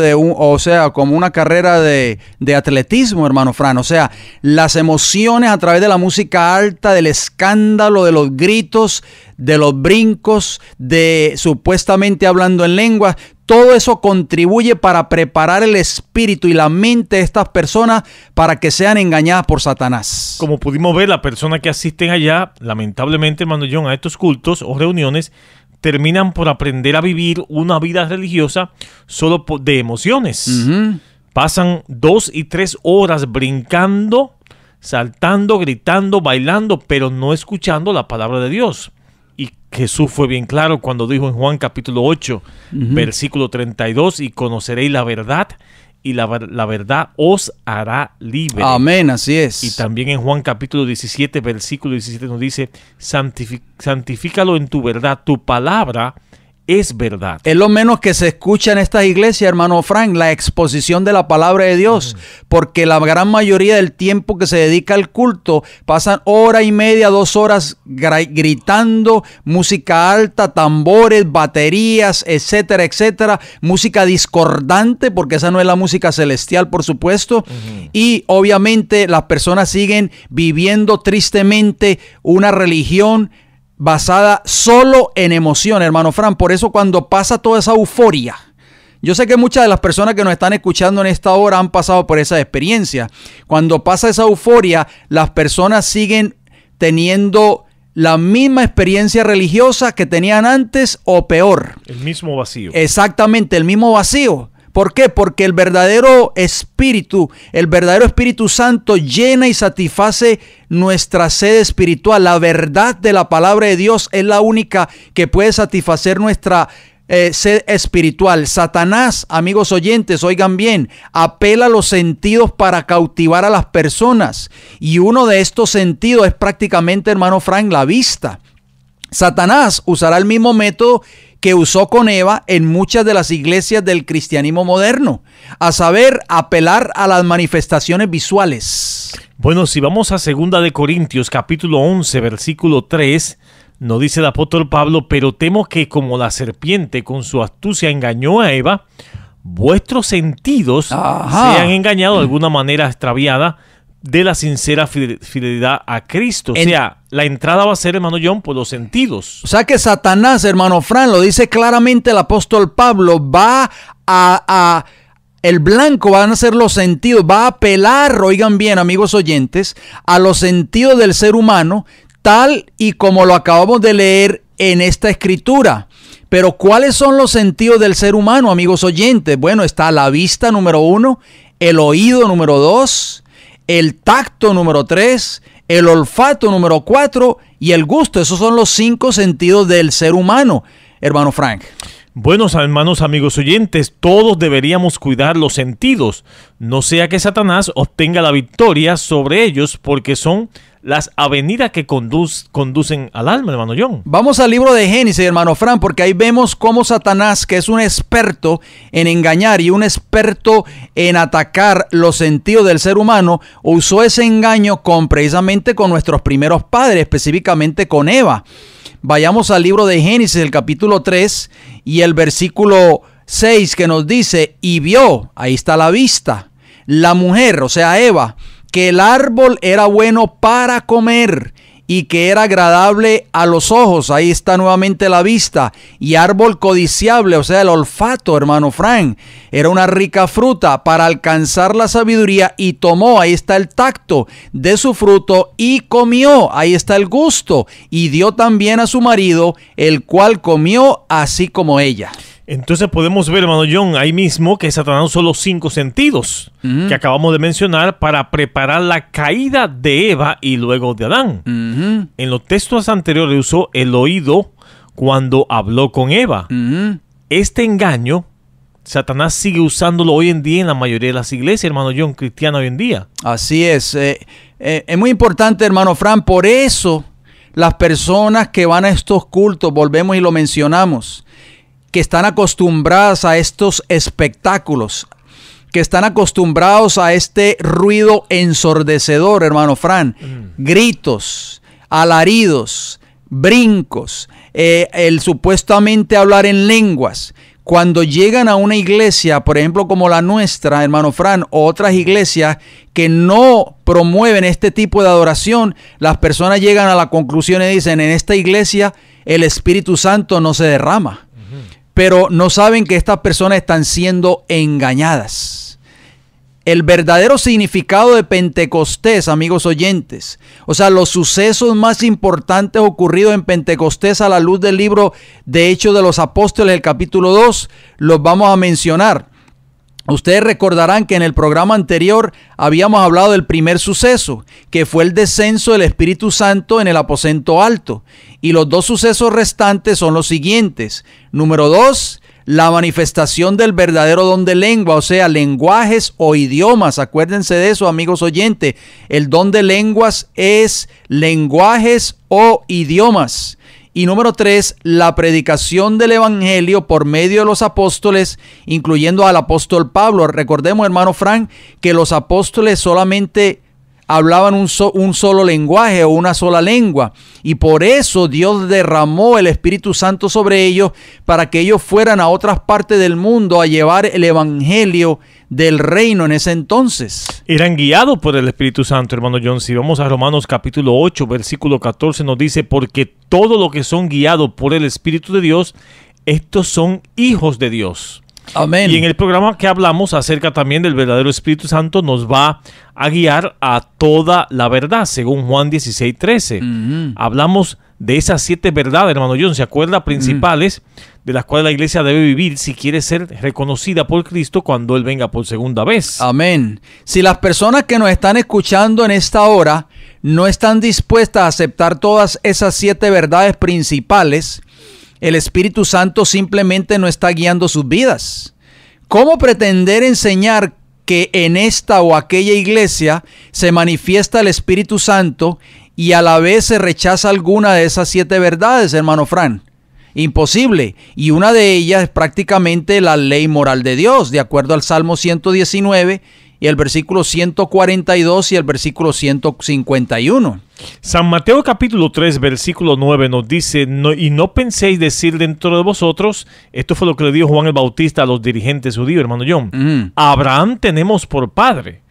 como una carrera de atletismo, hermano Fran. O sea, las emociones a través de la música alta, del escándalo, de los gritos, de los brincos, de supuestamente hablando en lenguas, todo eso contribuye para preparar el espíritu y la mente de estas personas para que sean engañadas por Satanás. Como pudimos ver, las personas que asisten allá, lamentablemente, hermano John, a estos cultos o reuniones, terminan por aprender a vivir una vida religiosa solo de emociones. Pasan 2 y 3 horas brincando, saltando, gritando, bailando, pero no escuchando la palabra de Dios. Y Jesús fue bien claro cuando dijo en Juan capítulo 8, versículo 32, y conoceréis la verdad, y la verdad os hará libre. Amén, así es. Y también en Juan capítulo 17, versículo 17 nos dice, santifícalo en tu verdad, tu palabra es verdad. Es lo menos que se escucha en estas iglesias, hermano Frank, la exposición de la palabra de Dios, porque la gran mayoría del tiempo que se dedica al culto pasan 1:30, 2 horas gritando, música alta, tambores, baterías, etcétera, etcétera, música discordante, porque esa no es la música celestial, por supuesto, y obviamente las personas siguen viviendo tristemente una religión basada solo en emoción, hermano Fran. Por eso cuando pasa toda esa euforia, yo sé que muchas de las personas que nos están escuchando en esta hora han pasado por esa experiencia. Cuando pasa esa euforia, las personas siguen teniendo la misma experiencia religiosa que tenían antes o peor. El mismo vacío. Exactamente, el mismo vacío. ¿Por qué? Porque el verdadero Espíritu Santo llena y satisface nuestra sed espiritual. La verdad de la palabra de Dios es la única que puede satisfacer nuestra sed espiritual. Satanás, amigos oyentes, oigan bien, apela a los sentidos para cautivar a las personas. Y uno de estos sentidos es prácticamente, hermano Frank, la vista. Satanás usará el mismo método que usó con Eva en muchas de las iglesias del cristianismo moderno, a saber, apelar a las manifestaciones visuales. Bueno, si vamos a 2 de Corintios, capítulo 11, versículo 3, nos dice el apóstol Pablo, pero temo que como la serpiente con su astucia engañó a Eva, vuestros sentidos sean engañados de alguna manera extraviada de la sincera fidelidad a Cristo. O sea, la entrada va a ser, hermano John, por los sentidos. O sea que Satanás, hermano Fran, lo dice claramente el apóstol Pablo, va el blanco van a ser los sentidos, va a apelar, oigan bien, amigos oyentes, a los sentidos del ser humano, tal y como lo acabamos de leer en esta escritura. Pero ¿cuáles son los sentidos del ser humano, amigos oyentes? Bueno, está la vista, número 1, el oído, número 2, el tacto, número 3, el olfato, número 4, y el gusto. Esos son los 5 sentidos del ser humano, hermano Frank. Buenos hermanos, amigos oyentes, todos deberíamos cuidar los sentidos, no sea que Satanás obtenga la victoria sobre ellos, porque son las avenidas que conducen al alma, hermano John. Vamos al libro de Génesis, hermano Fran, porque ahí vemos cómo Satanás, que es un experto en engañar y un experto en atacar los sentidos del ser humano, usó ese engaño precisamente con nuestros primeros padres, específicamente con Eva. Vayamos al libro de Génesis, el capítulo 3 y el versículo 6, que nos dice, y vio, ahí está la vista, la mujer, o sea Eva, que el árbol era bueno para comer y que era agradable a los ojos, ahí está nuevamente la vista, y árbol codiciable, o sea el olfato, hermano Frank, era una rica fruta para alcanzar la sabiduría, y tomó, ahí está el tacto, de su fruto y comió, ahí está el gusto, y dio también a su marido, el cual comió así como ella. Entonces podemos ver, hermano John, ahí mismo que Satanás usó los 5 sentidos que acabamos de mencionar para preparar la caída de Eva y luego de Adán. En los textos anteriores usó el oído cuando habló con Eva. Este engaño, Satanás sigue usándolo hoy en día en la mayoría de las iglesias, hermano John, cristianas hoy en día. Así es. Es muy importante, hermano Fran, por eso las personas que van a estos cultos, volvemos y lo mencionamos, que están acostumbradas a estos espectáculos, que están acostumbrados a este ruido ensordecedor, hermano Fran. Gritos, alaridos, brincos, el supuestamente hablar en lenguas. Cuando llegan a una iglesia, por ejemplo como la nuestra, hermano Fran, o otras iglesias que no promueven este tipo de adoración, las personas llegan a la conclusión y dicen, en esta iglesia el Espíritu Santo no se derrama. Pero no saben que estas personas están siendo engañadas. El verdadero significado de Pentecostés, amigos oyentes, o sea, los sucesos más importantes ocurridos en Pentecostés a la luz del libro de Hechos de los Apóstoles, el capítulo 2, los vamos a mencionar. Ustedes recordarán que en el programa anterior habíamos hablado del primer suceso, que fue el descenso del Espíritu Santo en el aposento alto. Y los dos sucesos restantes son los siguientes. Número 2, la manifestación del verdadero don de lengua, o sea, lenguajes o idiomas. Acuérdense de eso, amigos oyentes. El don de lenguas es lenguajes o idiomas. Y número 3, la predicación del evangelio por medio de los apóstoles, incluyendo al apóstol Pablo. Recordemos, hermano Frank, que los apóstoles solamente hablaban un solo lenguaje o una sola lengua, y por eso Dios derramó el Espíritu Santo sobre ellos para que ellos fueran a otras partes del mundo a llevar el evangelio del reino en ese entonces. Eran guiados por el Espíritu Santo, hermano John. Si vamos a Romanos capítulo 8, versículo 14, nos dice, porque todo lo que son guiados por el Espíritu de Dios, estos son hijos de Dios. Amén. Y en el programa que hablamos acerca también del verdadero Espíritu Santo, nos va a guiar a toda la verdad, según Juan 16:13. Hablamos de esas 7 verdades, hermano John, ¿se acuerda? Principales, de las cuales la iglesia debe vivir si quiere ser reconocida por Cristo cuando Él venga por segunda vez. Amén. Si las personas que nos están escuchando en esta hora no están dispuestas a aceptar todas esas 7 verdades principales, el Espíritu Santo simplemente no está guiando sus vidas. ¿Cómo pretender enseñar que en esta o aquella iglesia se manifiesta el Espíritu Santo y a la vez se rechaza alguna de esas 7 verdades, hermano Fran? Imposible. Y una de ellas es prácticamente la ley moral de Dios, de acuerdo al Salmo 119 y el versículo 142 y el versículo 151. San Mateo capítulo 3 versículo 9 nos dice, y no penséis decir dentro de vosotros, esto fue lo que le dijo Juan el Bautista a los dirigentes judíos, hermano John, Abraham tenemos por padre,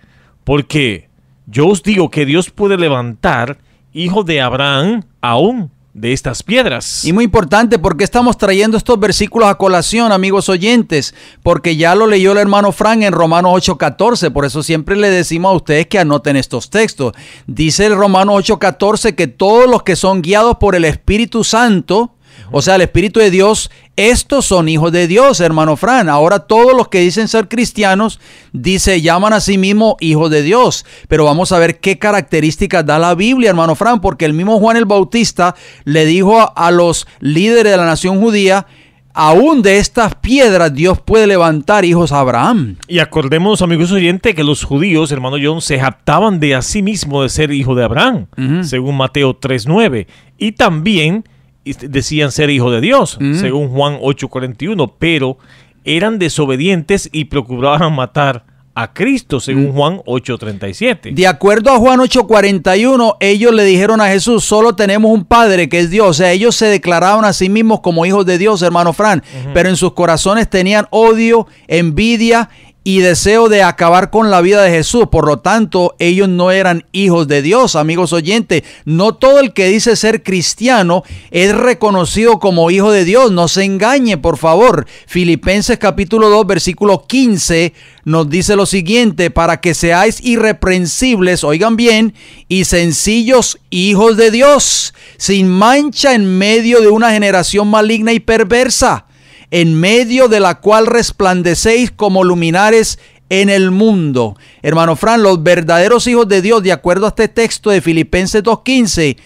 porque yo os digo que Dios puede levantar hijo de Abraham aún de estas piedras. Y muy importante, ¿por qué estamos trayendo estos versículos a colación, amigos oyentes? Porque ya lo leyó el hermano Frank en Romanos 8:14, por eso siempre le decimos a ustedes que anoten estos textos. Dice el Romanos 8:14 que todos los que son guiados por el Espíritu Santo, o sea, el Espíritu de Dios, estos son hijos de Dios, hermano Fran. Ahora todos los que dicen ser cristianos, llaman a sí mismos hijos de Dios. Pero vamos a ver qué características da la Biblia, hermano Fran, porque el mismo Juan el Bautista le dijo a los líderes de la nación judía, aún de estas piedras Dios puede levantar hijos a Abraham. Y acordémonos, amigos oyentes, que los judíos, hermano John, se jactaban de a sí mismos de ser hijo de Abraham, según Mateo 3:9. Y también decían ser hijo de Dios, según Juan 8:41, pero eran desobedientes y procuraban matar a Cristo, según Juan 8:37. De acuerdo a Juan 8:41, ellos le dijeron a Jesús, solo tenemos un Padre que es Dios. O sea, ellos se declaraban a sí mismos como hijos de Dios, hermano Fran, pero en sus corazones tenían odio, envidia y deseo de acabar con la vida de Jesús. Por lo tanto, ellos no eran hijos de Dios, amigos oyentes. No todo el que dice ser cristiano es reconocido como hijo de Dios. No se engañe, por favor. Filipenses capítulo 2, versículo 15 nos dice lo siguiente: para que seáis irreprensibles, oigan bien, y sencillos hijos de Dios, sin mancha en medio de una generación maligna y perversa, en medio de la cual resplandecéis como luminares en el mundo. Hermano Fran, los verdaderos hijos de Dios, de acuerdo a este texto de Filipenses 2:15,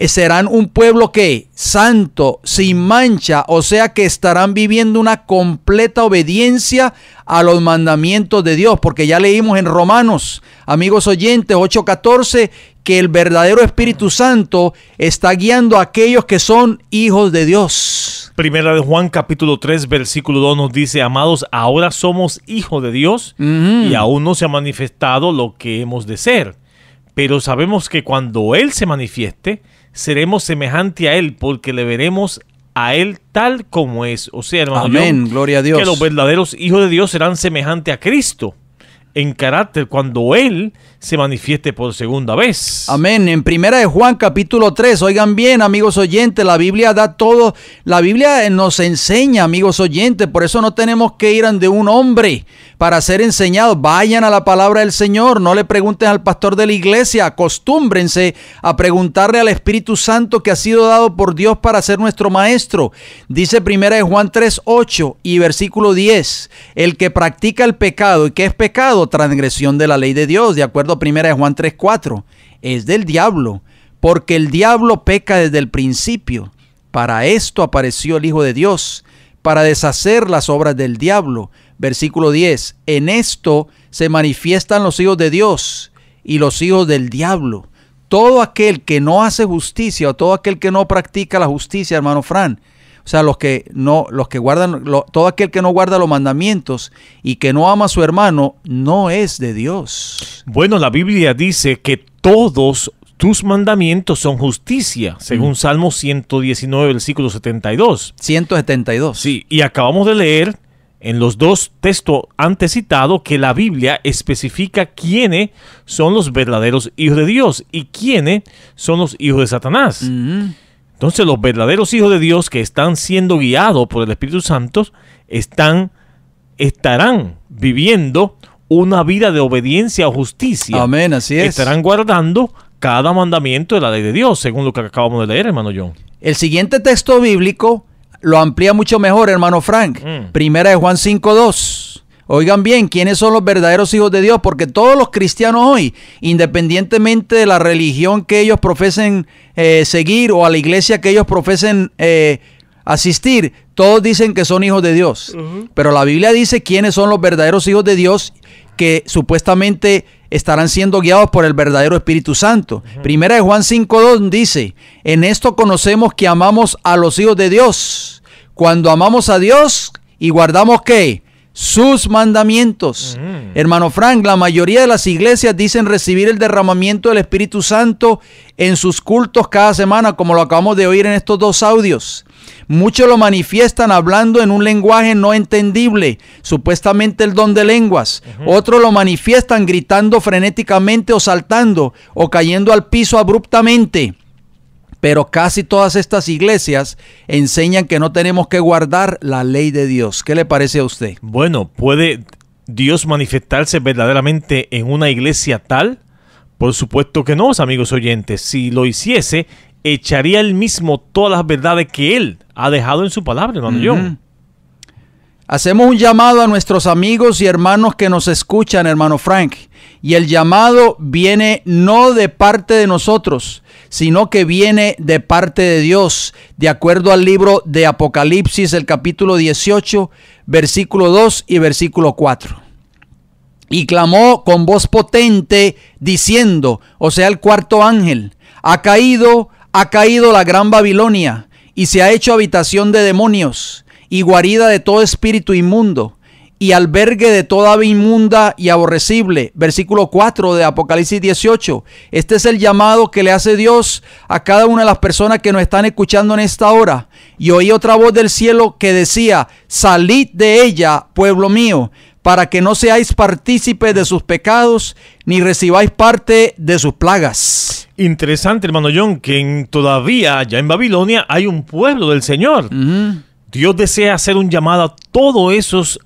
serán un pueblo que santo, sin mancha, o sea que estarán viviendo una completa obediencia a los mandamientos de Dios, porque ya leímos en Romanos, amigos oyentes, 8:14, que el verdadero Espíritu Santo está guiando a aquellos que son hijos de Dios. Primera de Juan capítulo 3 versículo 2 nos dice: amados, ahora somos hijos de Dios y aún no se ha manifestado lo que hemos de ser. Pero sabemos que cuando Él se manifieste, seremos semejante a Él, porque le veremos a Él tal como es. O sea, hermano, amén, gloria a Dios, que los verdaderos hijos de Dios serán semejantes a Cristo en carácter cuando Él se manifieste por segunda vez. Amén. En Primera de Juan capítulo 3, oigan bien, amigos oyentes, la Biblia da todo, la Biblia nos enseña, amigos oyentes, por eso no tenemos que ir ante un hombre para ser enseñados. Vayan a la palabra del Señor, no le pregunten al pastor de la iglesia, acostúmbrense a preguntarle al Espíritu Santo que ha sido dado por Dios para ser nuestro maestro. Dice Primera de Juan 3, 8 y versículo 10, el que practica el pecado, ¿y qué es pecado? Transgresión de la ley de Dios, de acuerdo a Primera de Juan 3, 4, es del diablo, porque el diablo peca desde el principio. Para esto apareció el Hijo de Dios, para deshacer las obras del diablo. Versículo 10, en esto se manifiestan los hijos de Dios y los hijos del diablo. Todo aquel que no hace justicia o todo aquel que no practica la justicia, hermano Fran, o sea, todo aquel que no guarda los mandamientos y que no ama a su hermano, no es de Dios. Bueno, la Biblia dice que todos tus mandamientos son justicia, según Salmo 119, versículo 72. 172. Sí, y acabamos de leer en los dos textos antes citados que la Biblia especifica quiénes son los verdaderos hijos de Dios y quiénes son los hijos de Satanás. Entonces, los verdaderos hijos de Dios que están siendo guiados por el Espíritu Santo estarán viviendo una vida de obediencia o justicia. Amén, así es. Estarán guardando cada mandamiento de la ley de Dios, según lo que acabamos de leer, hermano John. El siguiente texto bíblico lo amplía mucho mejor, hermano Frank. Primera de Juan 5:2. Oigan bien, ¿quiénes son los verdaderos hijos de Dios? Porque todos los cristianos hoy, independientemente de la religión que ellos profesen seguir o a la iglesia que ellos profesen asistir, todos dicen que son hijos de Dios. Pero la Biblia dice quiénes son los verdaderos hijos de Dios, que supuestamente estarán siendo guiados por el verdadero Espíritu Santo. Primera de Juan 5:2 dice: en esto conocemos que amamos a los hijos de Dios, cuando amamos a Dios y guardamos ¿qué? Sus mandamientos. Hermano Frank, la mayoría de las iglesias dicen recibir el derramamiento del Espíritu Santo en sus cultos cada semana, como lo acabamos de oír en estos dos audios. Muchos lo manifiestan hablando en un lenguaje no entendible, supuestamente el don de lenguas. Otros lo manifiestan gritando frenéticamente o saltando o cayendo al piso abruptamente. Pero casi todas estas iglesias enseñan que no tenemos que guardar la ley de Dios. ¿Qué le parece a usted? Bueno, ¿puede Dios manifestarse verdaderamente en una iglesia tal? Por supuesto que no, amigos oyentes. Si lo hiciese, echaría él mismo todas las verdades que él ha dejado en su palabra, hermano John. Hacemos un llamado a nuestros amigos y hermanos que nos escuchan, hermano Frank. Y el llamado viene no de parte de nosotros, sino que viene de parte de Dios, de acuerdo al libro de Apocalipsis, el capítulo 18, versículo 2 y versículo 4. Y clamó con voz potente, diciendo, o sea, el cuarto ángel: ha caído la gran Babilonia, y se ha hecho habitación de demonios, y guarida de todo espíritu inmundo, y albergue de toda ave inmunda y aborrecible. Versículo 4 de Apocalipsis 18. Este es el llamado que le hace Dios a cada una de las personas que nos están escuchando en esta hora. Y oí otra voz del cielo que decía: salid de ella, pueblo mío, para que no seáis partícipes de sus pecados, ni recibáis parte de sus plagas. Interesante, hermano John, que todavía allá en Babilonia hay un pueblo del Señor. Dios desea hacer un llamado a todos esos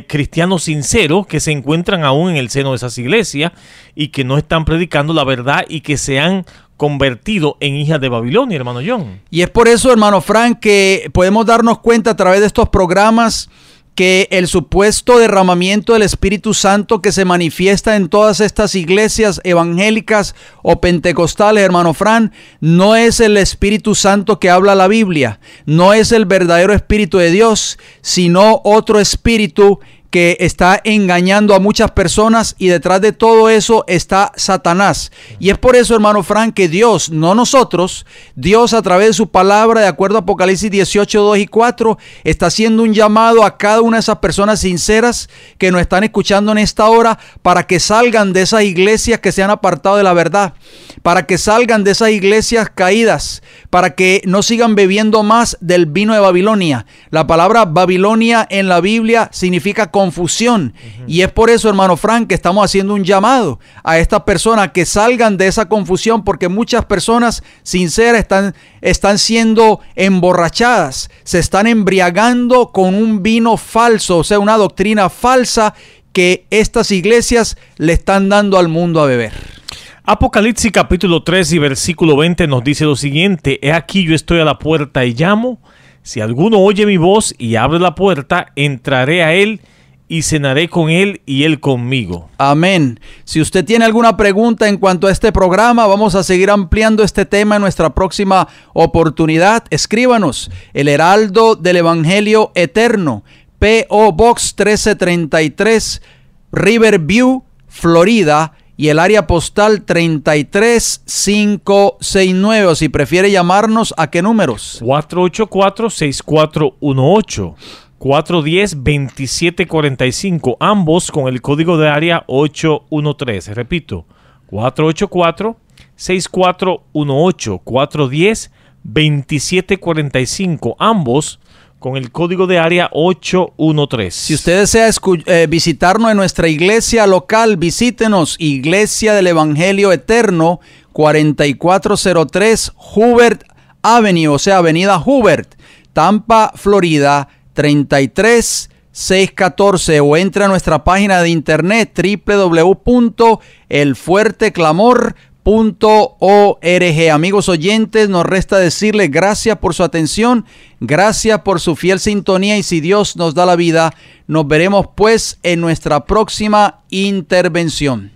cristianos sinceros que se encuentran aún en el seno de esas iglesias y que no están predicando la verdad y que se han convertido en hijas de Babilonia, hermano John. Y es por eso, hermano Frank, que podemos darnos cuenta a través de estos programas que el supuesto derramamiento del Espíritu Santo que se manifiesta en todas estas iglesias evangélicas o pentecostales, hermano Fran, no es el Espíritu Santo que habla la Biblia, no es el verdadero Espíritu de Dios, sino otro espíritu que está engañando a muchas personas, y detrás de todo eso está Satanás. Y es por eso, hermano Frank, que Dios, no nosotros, Dios a través de su palabra, de acuerdo a Apocalipsis 18, 2 y 4, está haciendo un llamado a cada una de esas personas sinceras que nos están escuchando en esta hora, para que salgan de esas iglesias que se han apartado de la verdad, para que salgan de esas iglesias caídas, para que no sigan bebiendo más del vino de Babilonia. La palabra Babilonia en la Biblia significa confusión. Y es por eso, hermano Frank, que estamos haciendo un llamado a estas personas que salgan de esa confusión, porque muchas personas sinceras están siendo emborrachadas, se están embriagando con un vino falso, o sea, una doctrina falsa que estas iglesias le están dando al mundo a beber. Apocalipsis capítulo 3 y versículo 20 nos dice lo siguiente: He aquí yo estoy a la puerta y llamo. Si alguno oye mi voz y abre la puerta, entraré a él y cenaré con él y él conmigo. Amén. Si usted tiene alguna pregunta en cuanto a este programa, vamos a seguir ampliando este tema en nuestra próxima oportunidad. Escríbanos: El Heraldo del Evangelio Eterno, P.O. Box 1333, Riverview, Florida, y el área postal 33569. O si prefiere llamarnos, ¿a qué números? 484-6418, 410-2745, ambos con el código de área 813. Repito, 484-6418, 410-2745, ambos con el código de área 813. Si usted desea visitarnos en nuestra iglesia local, visítenos: Iglesia del Evangelio Eterno, 4403 Hubert Avenue, o sea, Avenida Hubert, Tampa, Florida, 33614, o entre a nuestra página de internet www.elfuerteclamor.org. Amigos oyentes, nos resta decirles gracias por su atención, gracias por su fiel sintonía, y si Dios nos da la vida, nos veremos pues en nuestra próxima intervención.